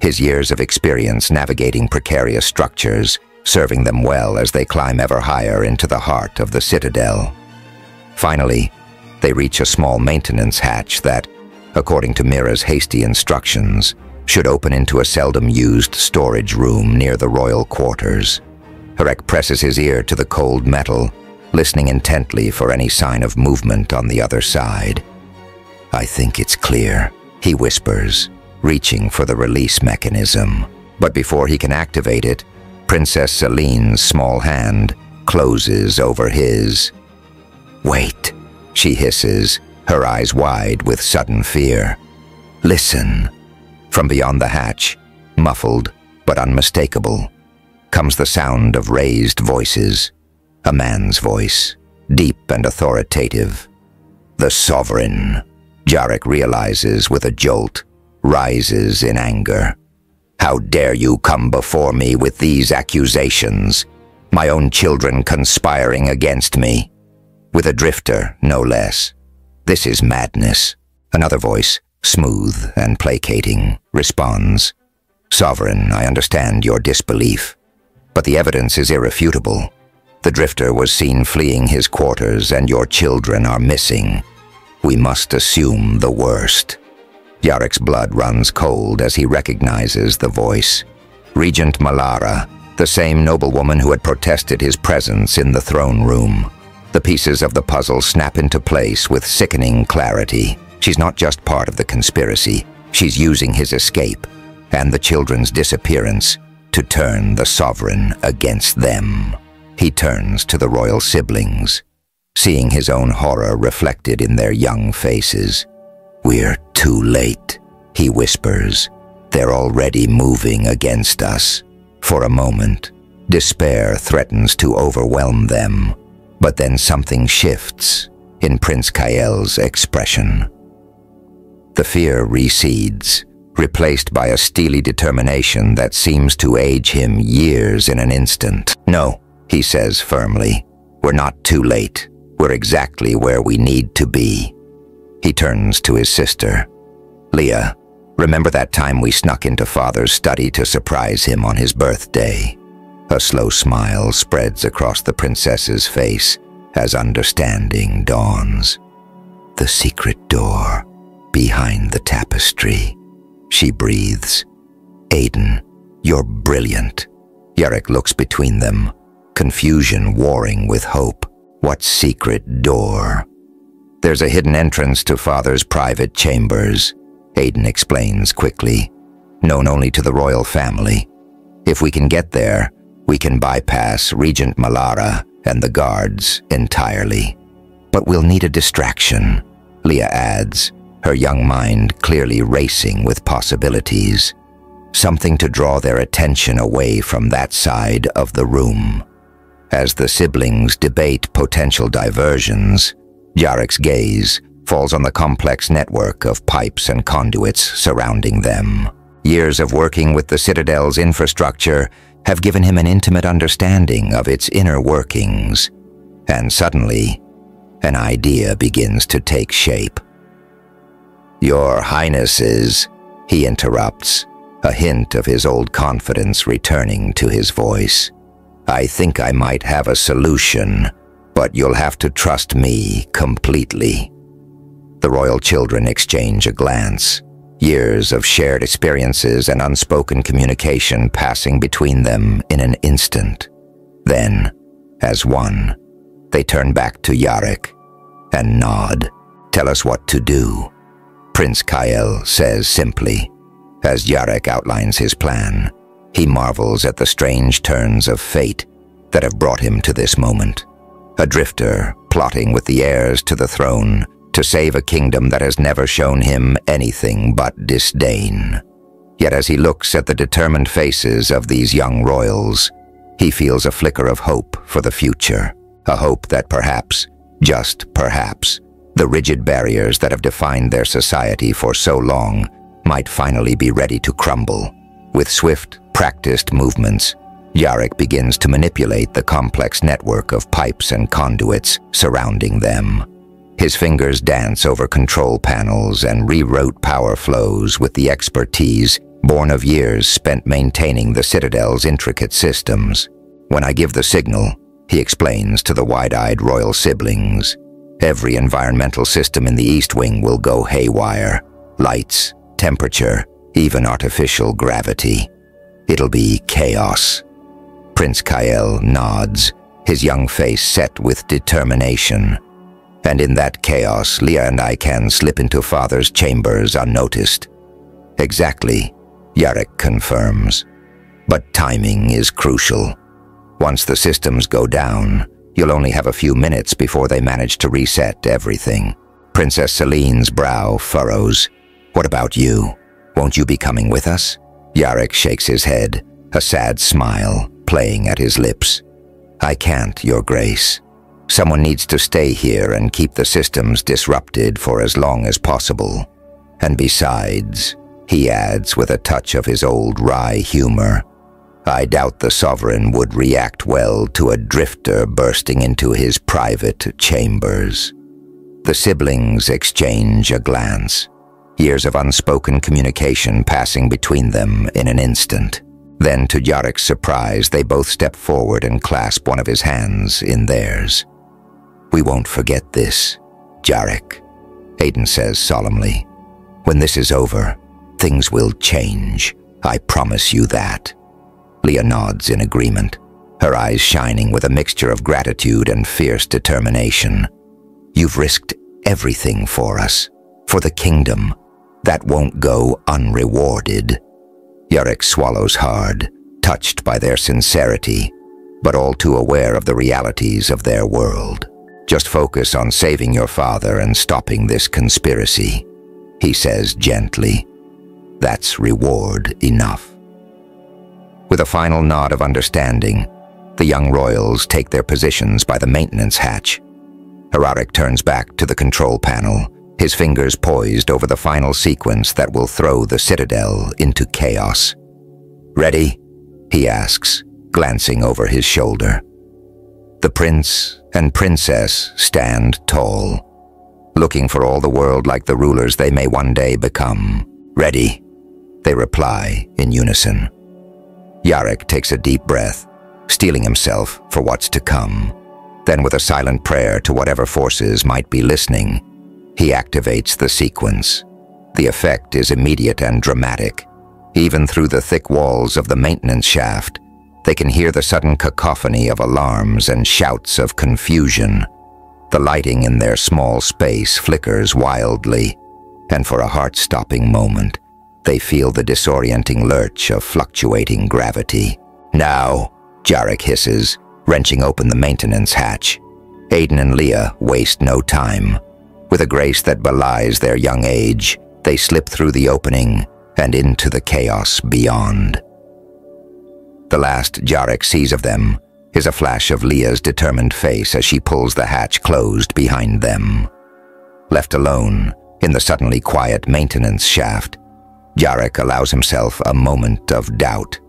his years of experience navigating precarious structures serving them well as they climb ever higher into the heart of the Citadel. Finally, they reach a small maintenance hatch that, according to Mira's hasty instructions, should open into a seldom-used storage room near the royal quarters. Jarek presses his ear to the cold metal, listening intently for any sign of movement on the other side. I think it's clear, he whispers, reaching for the release mechanism. But before he can activate it, Princess Celine's small hand closes over his. Wait, she hisses, her eyes wide with sudden fear. Listen. From beyond the hatch, muffled but unmistakable, comes the sound of raised voices. A man's voice, deep and authoritative. The Sovereign, Jarek realizes with a jolt, rises in anger. How dare you come before me with these accusations? My own children conspiring against me. With a drifter, no less. This is madness. Another voice, smooth and placating, responds. Sovereign, I understand your disbelief, but the evidence is irrefutable. The drifter was seen fleeing his quarters and your children are missing. We must assume the worst. Jarek's blood runs cold as he recognizes the voice. Regent Malara, the same noblewoman who had protested his presence in the throne room. The pieces of the puzzle snap into place with sickening clarity. She's not just part of the conspiracy, she's using his escape and the children's disappearance to turn the Sovereign against them. He turns to the royal siblings, seeing his own horror reflected in their young faces. We're too late, he whispers. They're already moving against us. For a moment, despair threatens to overwhelm them, but then something shifts in Prince Kael's expression. The fear recedes, replaced by a steely determination that seems to age him years in an instant. No, he says firmly. We're not too late. We're exactly where we need to be. He turns to his sister. Leah, remember that time we snuck into Father's study to surprise him on his birthday? A slow smile spreads across the princess's face as understanding dawns. The secret door behind the tapestry, she breathes. Aiden, you're brilliant. Jarek looks between them, confusion warring with hope. What secret door? There's a hidden entrance to Father's private chambers, Aiden explains quickly, known only to the royal family. If we can get there, we can bypass Regent Malara and the guards entirely. But we'll need a distraction. Leah adds, her young mind clearly racing with possibilities. Something to draw their attention away from that side of the room. As the siblings debate potential diversions, Jarek's gaze falls on the complex network of pipes and conduits surrounding them. Years of working with the Citadel's infrastructure have given him an intimate understanding of its inner workings, and suddenly, an idea begins to take shape. "Your Highnesses," he interrupts, a hint of his old confidence returning to his voice. "I think I might have a solution, but you'll have to trust me completely." The royal children exchange a glance, years of shared experiences and unspoken communication passing between them in an instant. Then, as one, they turn back to Jarek and nod. "Tell us what to do," Prince Kael says simply. As Jarek outlines his plan, he marvels at the strange turns of fate that have brought him to this moment. A drifter plotting with the heirs to the throne to save a kingdom that has never shown him anything but disdain. Yet as he looks at the determined faces of these young royals, he feels a flicker of hope for the future, a hope that perhaps, just perhaps, the rigid barriers that have defined their society for so long might finally be ready to crumble. With swift, practiced movements, Jarek begins to manipulate the complex network of pipes and conduits surrounding them. His fingers dance over control panels and reroute power flows with the expertise born of years spent maintaining the Citadel's intricate systems. "When I give the signal," he explains to the wide-eyed royal siblings, "every environmental system in the East Wing will go haywire. Lights, temperature, even artificial gravity. It'll be chaos." Prince Kael nods, his young face set with determination. "And in that chaos, Leah and I can slip into Father's chambers unnoticed." "Exactly," Jarek confirms. "But timing is crucial. Once the systems go down, you'll only have a few minutes before they manage to reset everything." Princess Celine's brow furrows. "What about you? Won't you be coming with us?" Jarek shakes his head, a sad smile playing at his lips. "I can't, Your Grace. Someone needs to stay here and keep the systems disrupted for as long as possible. And besides," he adds with a touch of his old wry humor, "I doubt the Sovereign would react well to a drifter bursting into his private chambers." The siblings exchange a glance, years of unspoken communication passing between them in an instant. Then, to Jarek's surprise, they both step forward and clasp one of his hands in theirs. "We won't forget this, Jarek," Aiden says solemnly. "When this is over, things will change. I promise you that." Leah nods in agreement, her eyes shining with a mixture of gratitude and fierce determination. "You've risked everything for us, for the kingdom. That won't go unrewarded." Jarek swallows hard, touched by their sincerity, but all too aware of the realities of their world. "Just focus on saving your father and stopping this conspiracy," he says gently. "That's reward enough." With a final nod of understanding, the young royals take their positions by the maintenance hatch. Jarek turns back to the control panel, his fingers poised over the final sequence that will throw the Citadel into chaos. "Ready?" he asks, glancing over his shoulder. The prince and princess stand tall, looking for all the world like the rulers they may one day become. "Ready," they reply in unison. Jarek takes a deep breath, steeling himself for what's to come. Then, with a silent prayer to whatever forces might be listening, he activates the sequence. The effect is immediate and dramatic. Even through the thick walls of the maintenance shaft, they can hear the sudden cacophony of alarms and shouts of confusion. The lighting in their small space flickers wildly, and for a heart-stopping moment, they feel the disorienting lurch of fluctuating gravity. "Now," Jarek hisses, wrenching open the maintenance hatch. Aiden and Leah waste no time. With a grace that belies their young age, they slip through the opening and into the chaos beyond. The last Jarek sees of them is a flash of Leah's determined face as she pulls the hatch closed behind them. Left alone in the suddenly quiet maintenance shaft, Jarek allows himself a moment of doubt.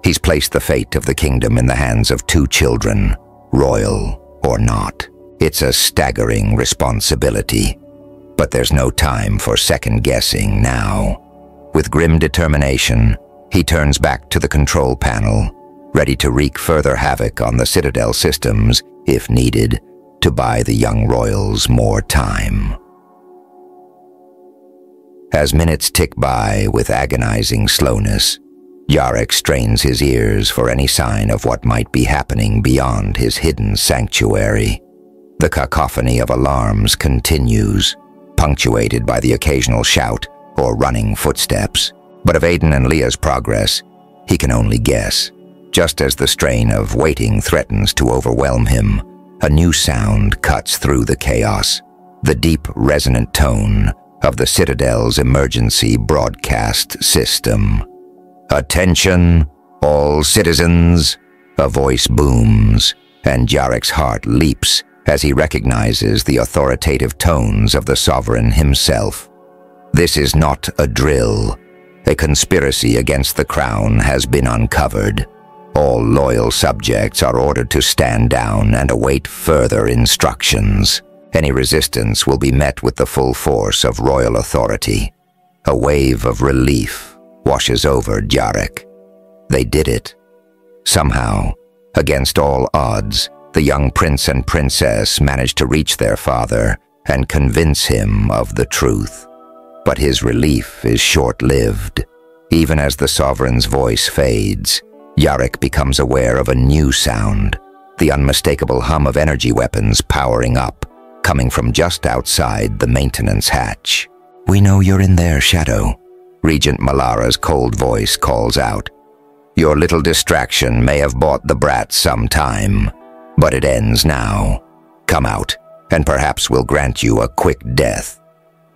He's placed the fate of the kingdom in the hands of two children, royal or not. It's a staggering responsibility, but there's no time for second-guessing now. With grim determination, he turns back to the control panel, ready to wreak further havoc on the Citadel systems, if needed, to buy the young royals more time. As minutes tick by with agonizing slowness, Jarek strains his ears for any sign of what might be happening beyond his hidden sanctuary. The cacophony of alarms continues, punctuated by the occasional shout or running footsteps. But of Aiden and Leah's progress, he can only guess. Just as the strain of waiting threatens to overwhelm him, a new sound cuts through the chaos, the deep, resonant tone of the Citadel's emergency broadcast system. "Attention, all citizens!" A voice booms, and Jarek's heart leaps as he recognizes the authoritative tones of the Sovereign himself. This is not a drill. A conspiracy against the crown has been uncovered. All loyal subjects are ordered to stand down and await further instructions. Any resistance will be met with the full force of royal authority. A wave of relief washes over Jarek. They did it. Somehow, against all odds, the young prince and princess managed to reach their father and convince him of the truth. But his relief is short-lived. Even as the Sovereign's voice fades, Jarek becomes aware of a new sound, the unmistakable hum of energy weapons powering up, coming from just outside the maintenance hatch. "We know you're in there, Shadow," Regent Malara's cold voice calls out. "Your little distraction may have bought the brats some time, but it ends now. Come out, and perhaps we'll grant you a quick death."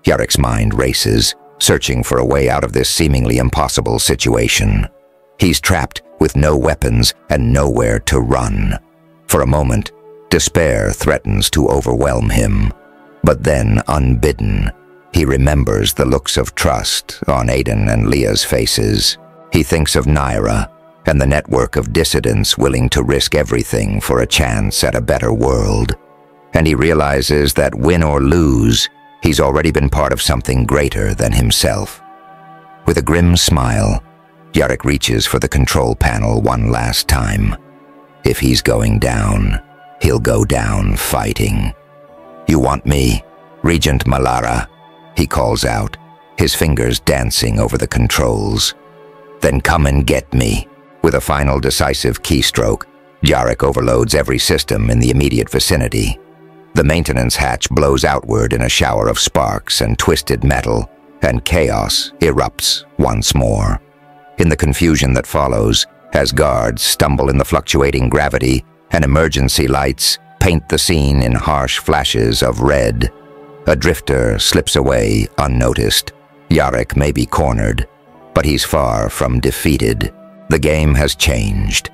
Jarek's mind races, searching for a way out of this seemingly impossible situation. He's trapped with no weapons and nowhere to run. For a moment, despair threatens to overwhelm him. But then, unbidden, he remembers the looks of trust on Aiden and Leah's faces. He thinks of Naira and the network of dissidents willing to risk everything for a chance at a better world. And he realizes that win or lose, he's already been part of something greater than himself. With a grim smile, Jarek reaches for the control panel one last time. If he's going down, he'll go down fighting. "You want me, Regent Malara?" he calls out, his fingers dancing over the controls. "Then come and get me." With a final decisive keystroke, Jarek overloads every system in the immediate vicinity. The maintenance hatch blows outward in a shower of sparks and twisted metal, and chaos erupts once more. In the confusion that follows, as guards stumble in the fluctuating gravity and emergency lights paint the scene in harsh flashes of red, a drifter slips away unnoticed. Jarek may be cornered, but he's far from defeated. The game has changed,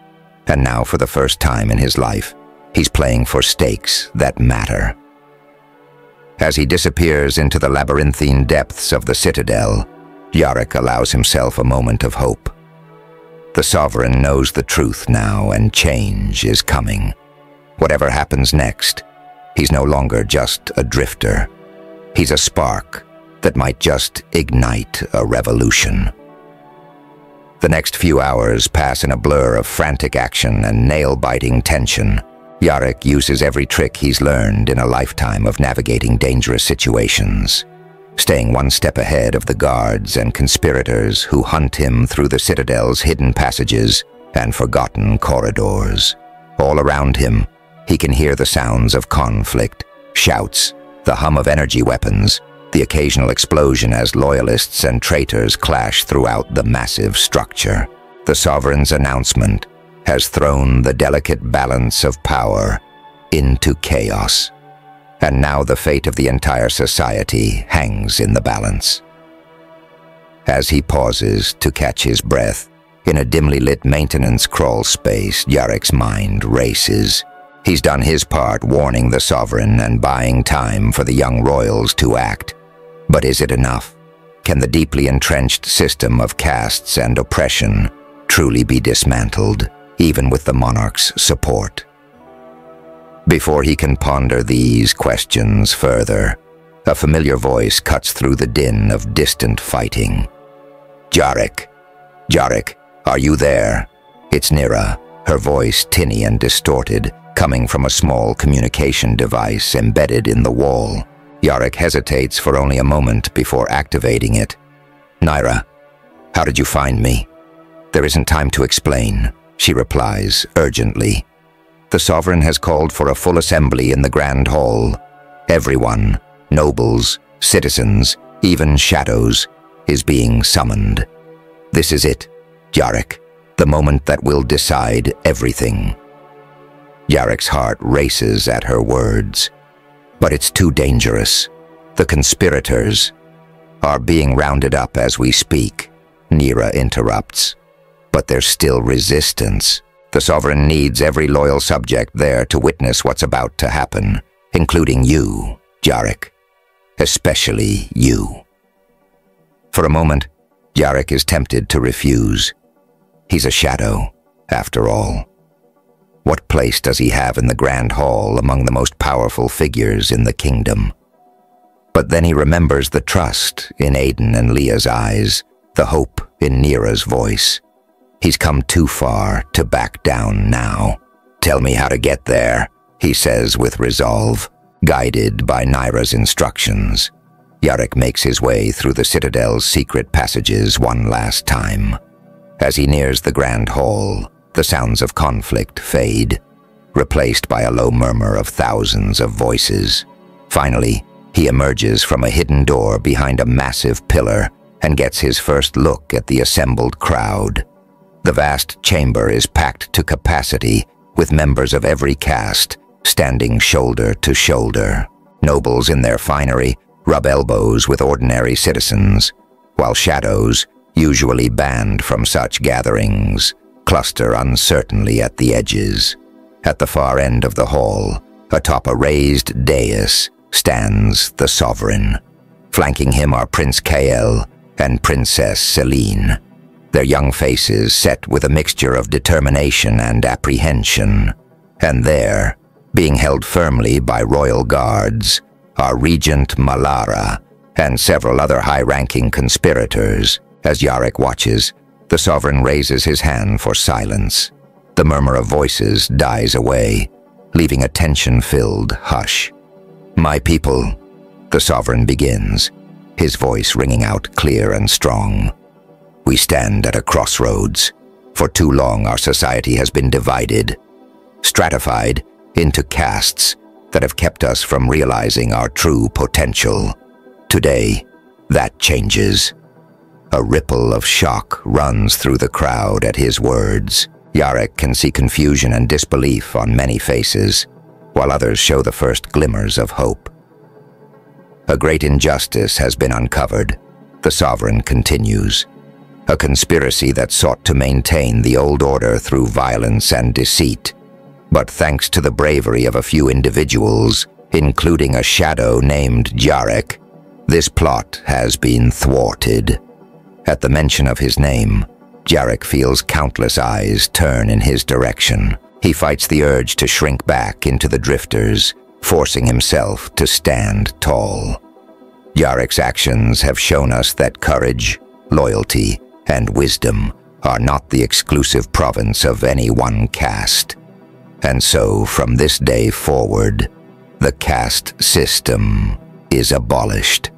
and now for the first time in his life, he's playing for stakes that matter. As he disappears into the labyrinthine depths of the Citadel, Jarek allows himself a moment of hope. The Sovereign knows the truth now, and change is coming. Whatever happens next, he's no longer just a drifter. He's a spark that might just ignite a revolution. The next few hours pass in a blur of frantic action and nail-biting tension. Jarek uses every trick he's learned in a lifetime of navigating dangerous situations, staying one step ahead of the guards and conspirators who hunt him through the Citadel's hidden passages and forgotten corridors. All around him, he can hear the sounds of conflict, shouts, the hum of energy weapons, the occasional explosion as loyalists and traitors clash throughout the massive structure. The Sovereign's announcement has thrown the delicate balance of power into chaos. and now the fate of the entire society hangs in the balance. As he pauses to catch his breath, in a dimly lit maintenance crawl space, Jarek's mind races. He's done his part warning the Sovereign and buying time for the young royals to act. But is it enough? Can the deeply entrenched system of castes and oppression truly be dismantled, even with the monarch's support? Before he can ponder these questions further, a familiar voice cuts through the din of distant fighting. Jarek! Jarek, are you there? It's Nira, her voice tinny and distorted, coming from a small communication device embedded in the wall. Jarek hesitates for only a moment before activating it. Nira, how did you find me? There isn't time to explain, she replies urgently. The Sovereign has called for a full assembly in the Grand Hall. Everyone, nobles, citizens, even shadows, is being summoned. This is it, Jarek, the moment that will decide everything. Jarek's heart races at her words. But it's too dangerous. The conspirators are being rounded up as we speak, Nira interrupts. But there's still resistance. The Sovereign needs every loyal subject there to witness what's about to happen, including you, Jarek. Especially you. For a moment, Jarek is tempted to refuse. He's a shadow, after all. What place does he have in the Grand Hall among the most powerful figures in the kingdom? But then he remembers the trust in Aiden and Leah's eyes, the hope in Nira's voice. He's come too far to back down now. Tell me how to get there, he says with resolve, guided by Nira's instructions. Jarek makes his way through the Citadel's secret passages one last time. As he nears the Grand Hall, the sounds of conflict fade, replaced by a low murmur of thousands of voices. Finally, he emerges from a hidden door behind a massive pillar and gets his first look at the assembled crowd. The vast chamber is packed to capacity, with members of every caste standing shoulder to shoulder. Nobles in their finery rub elbows with ordinary citizens, while shadows, usually banned from such gatherings, cluster uncertainly at the edges. At the far end of the hall, atop a raised dais, stands the Sovereign. Flanking him are Prince Kael and Princess Celine, their young faces set with a mixture of determination and apprehension. And there, being held firmly by royal guards, are Regent Malara and several other high-ranking conspirators. As Jarek watches, the Sovereign raises his hand for silence. The murmur of voices dies away, leaving a tension-filled hush. My people, the Sovereign begins, his voice ringing out clear and strong. We stand at a crossroads. For too long our society has been divided, stratified into castes that have kept us from realizing our true potential. Today, that changes. A ripple of shock runs through the crowd at his words. Jarek can see confusion and disbelief on many faces, while others show the first glimmers of hope. A great injustice has been uncovered, the Sovereign continues. A conspiracy that sought to maintain the old order through violence and deceit. But thanks to the bravery of a few individuals, including a shadow named Jarek, this plot has been thwarted. At the mention of his name, Jarek feels countless eyes turn in his direction. He fights the urge to shrink back into the drifters, forcing himself to stand tall. Jarek's actions have shown us that courage, loyalty, and wisdom are not the exclusive province of any one caste. And so, from this day forward, the caste system is abolished.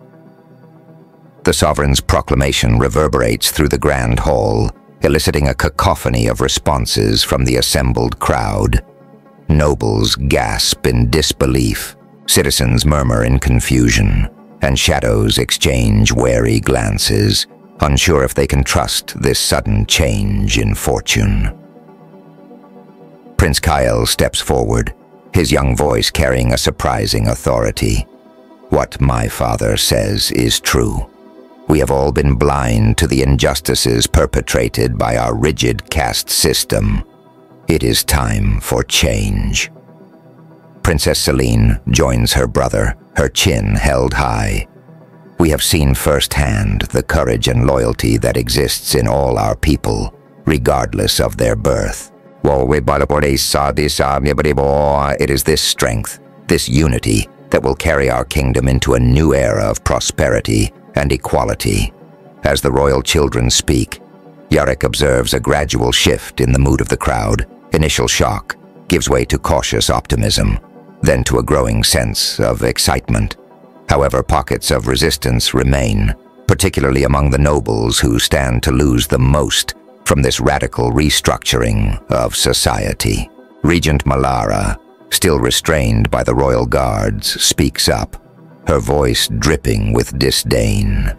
The Sovereign's proclamation reverberates through the Grand Hall, eliciting a cacophony of responses from the assembled crowd. Nobles gasp in disbelief, citizens murmur in confusion, and shadows exchange wary glances, unsure if they can trust this sudden change in fortune. Prince Kael steps forward, his young voice carrying a surprising authority. What my father says is true. We have all been blind to the injustices perpetrated by our rigid caste system. It is time for change. Princess Selene joins her brother, her chin held high. We have seen firsthand the courage and loyalty that exists in all our people, regardless of their birth. It is this strength, this unity, that will carry our kingdom into a new era of prosperity and equality. As the royal children speak, Yarek observes a gradual shift in the mood of the crowd. Initial shock gives way to cautious optimism, then to a growing sense of excitement. However, pockets of resistance remain, particularly among the nobles who stand to lose the most from this radical restructuring of society. Regent Malara, still restrained by the royal guards, speaks up, her voice dripping with disdain.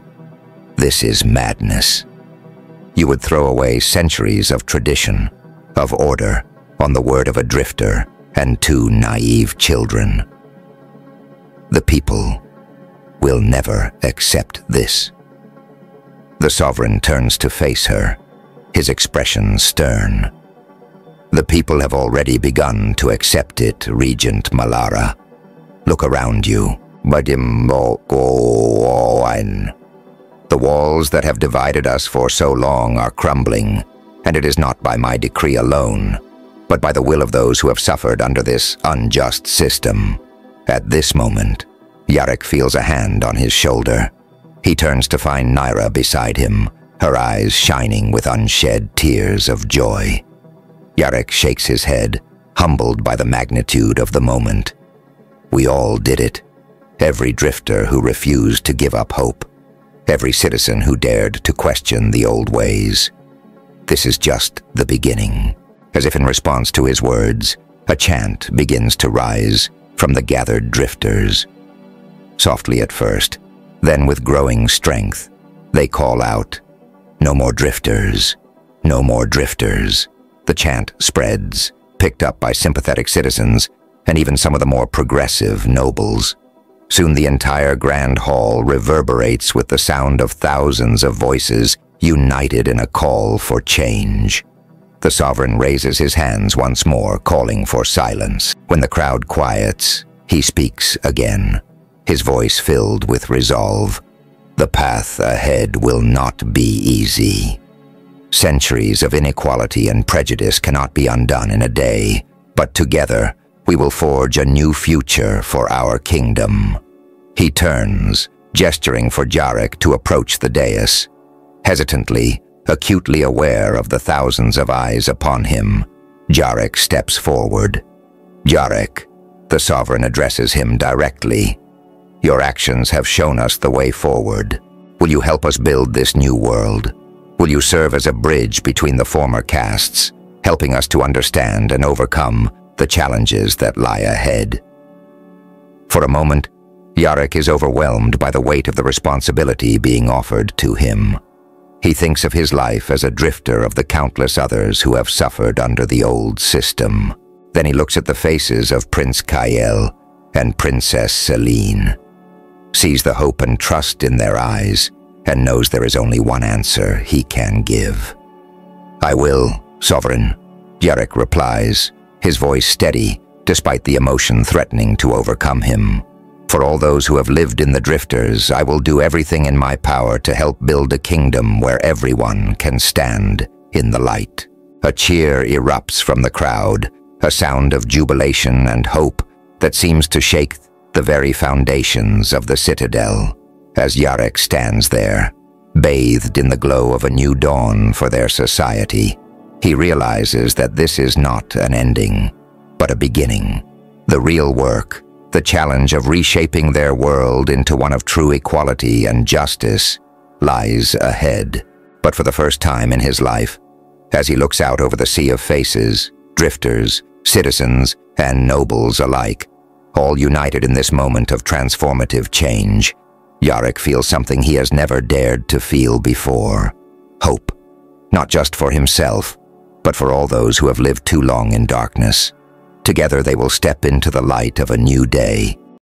This is madness. You would throw away centuries of tradition, of order, on the word of a drifter and two naive children. The people will never accept this. The sovereign turns to face her, his expression stern. The people have already begun to accept it, Regent Malara. Look around you. The walls that have divided us for so long are crumbling, and it is not by my decree alone, but by the will of those who have suffered under this unjust system. At this moment, Yarek feels a hand on his shoulder. He turns to find Naira beside him, her eyes shining with unshed tears of joy. Yarek shakes his head, humbled by the magnitude of the moment. We all did it. Every drifter who refused to give up hope. Every citizen who dared to question the old ways. This is just the beginning. As if in response to his words, a chant begins to rise from the gathered drifters. Softly at first, then with growing strength, they call out, "No more drifters, no more drifters." The chant spreads, picked up by sympathetic citizens and even some of the more progressive nobles. Soon the entire grand hall reverberates with the sound of thousands of voices united in a call for change. The sovereign raises his hands once more, calling for silence. When the crowd quiets, he speaks again, his voice filled with resolve. The path ahead will not be easy. Centuries of inequality and prejudice cannot be undone in a day, but together we will forge a new future for our kingdom. He turns, gesturing for Yarek to approach the dais. Hesitantly, acutely aware of the thousands of eyes upon him, Yarek steps forward. Yarek, the sovereign addresses him directly. Your actions have shown us the way forward. Will you help us build this new world? Will you serve as a bridge between the former castes, helping us to understand and overcome the challenges that lie ahead? For a moment, Yarek is overwhelmed by the weight of the responsibility being offered to him. He thinks of his life as a drifter of the countless others who have suffered under the old system. Then he looks at the faces of Prince Kael and Princess Selene, sees the hope and trust in their eyes, and knows there is only one answer he can give. "I will, Sovereign," Yarek replies, his voice steady despite the emotion threatening to overcome him. "For all those who have lived in the drifters, I will do everything in my power to help build a kingdom where everyone can stand in the light." A cheer erupts from the crowd, a sound of jubilation and hope that seems to shake the very foundations of the citadel. As Yarek stands there, bathed in the glow of a new dawn for their society, he realizes that this is not an ending, but a beginning. The real work, the challenge of reshaping their world into one of true equality and justice, lies ahead. But for the first time in his life, as he looks out over the sea of faces, drifters, citizens, and nobles alike, all united in this moment of transformative change, Yarek feels something he has never dared to feel before. Hope, not just for himself, but for all those who have lived too long in darkness. Together they will step into the light of a new day.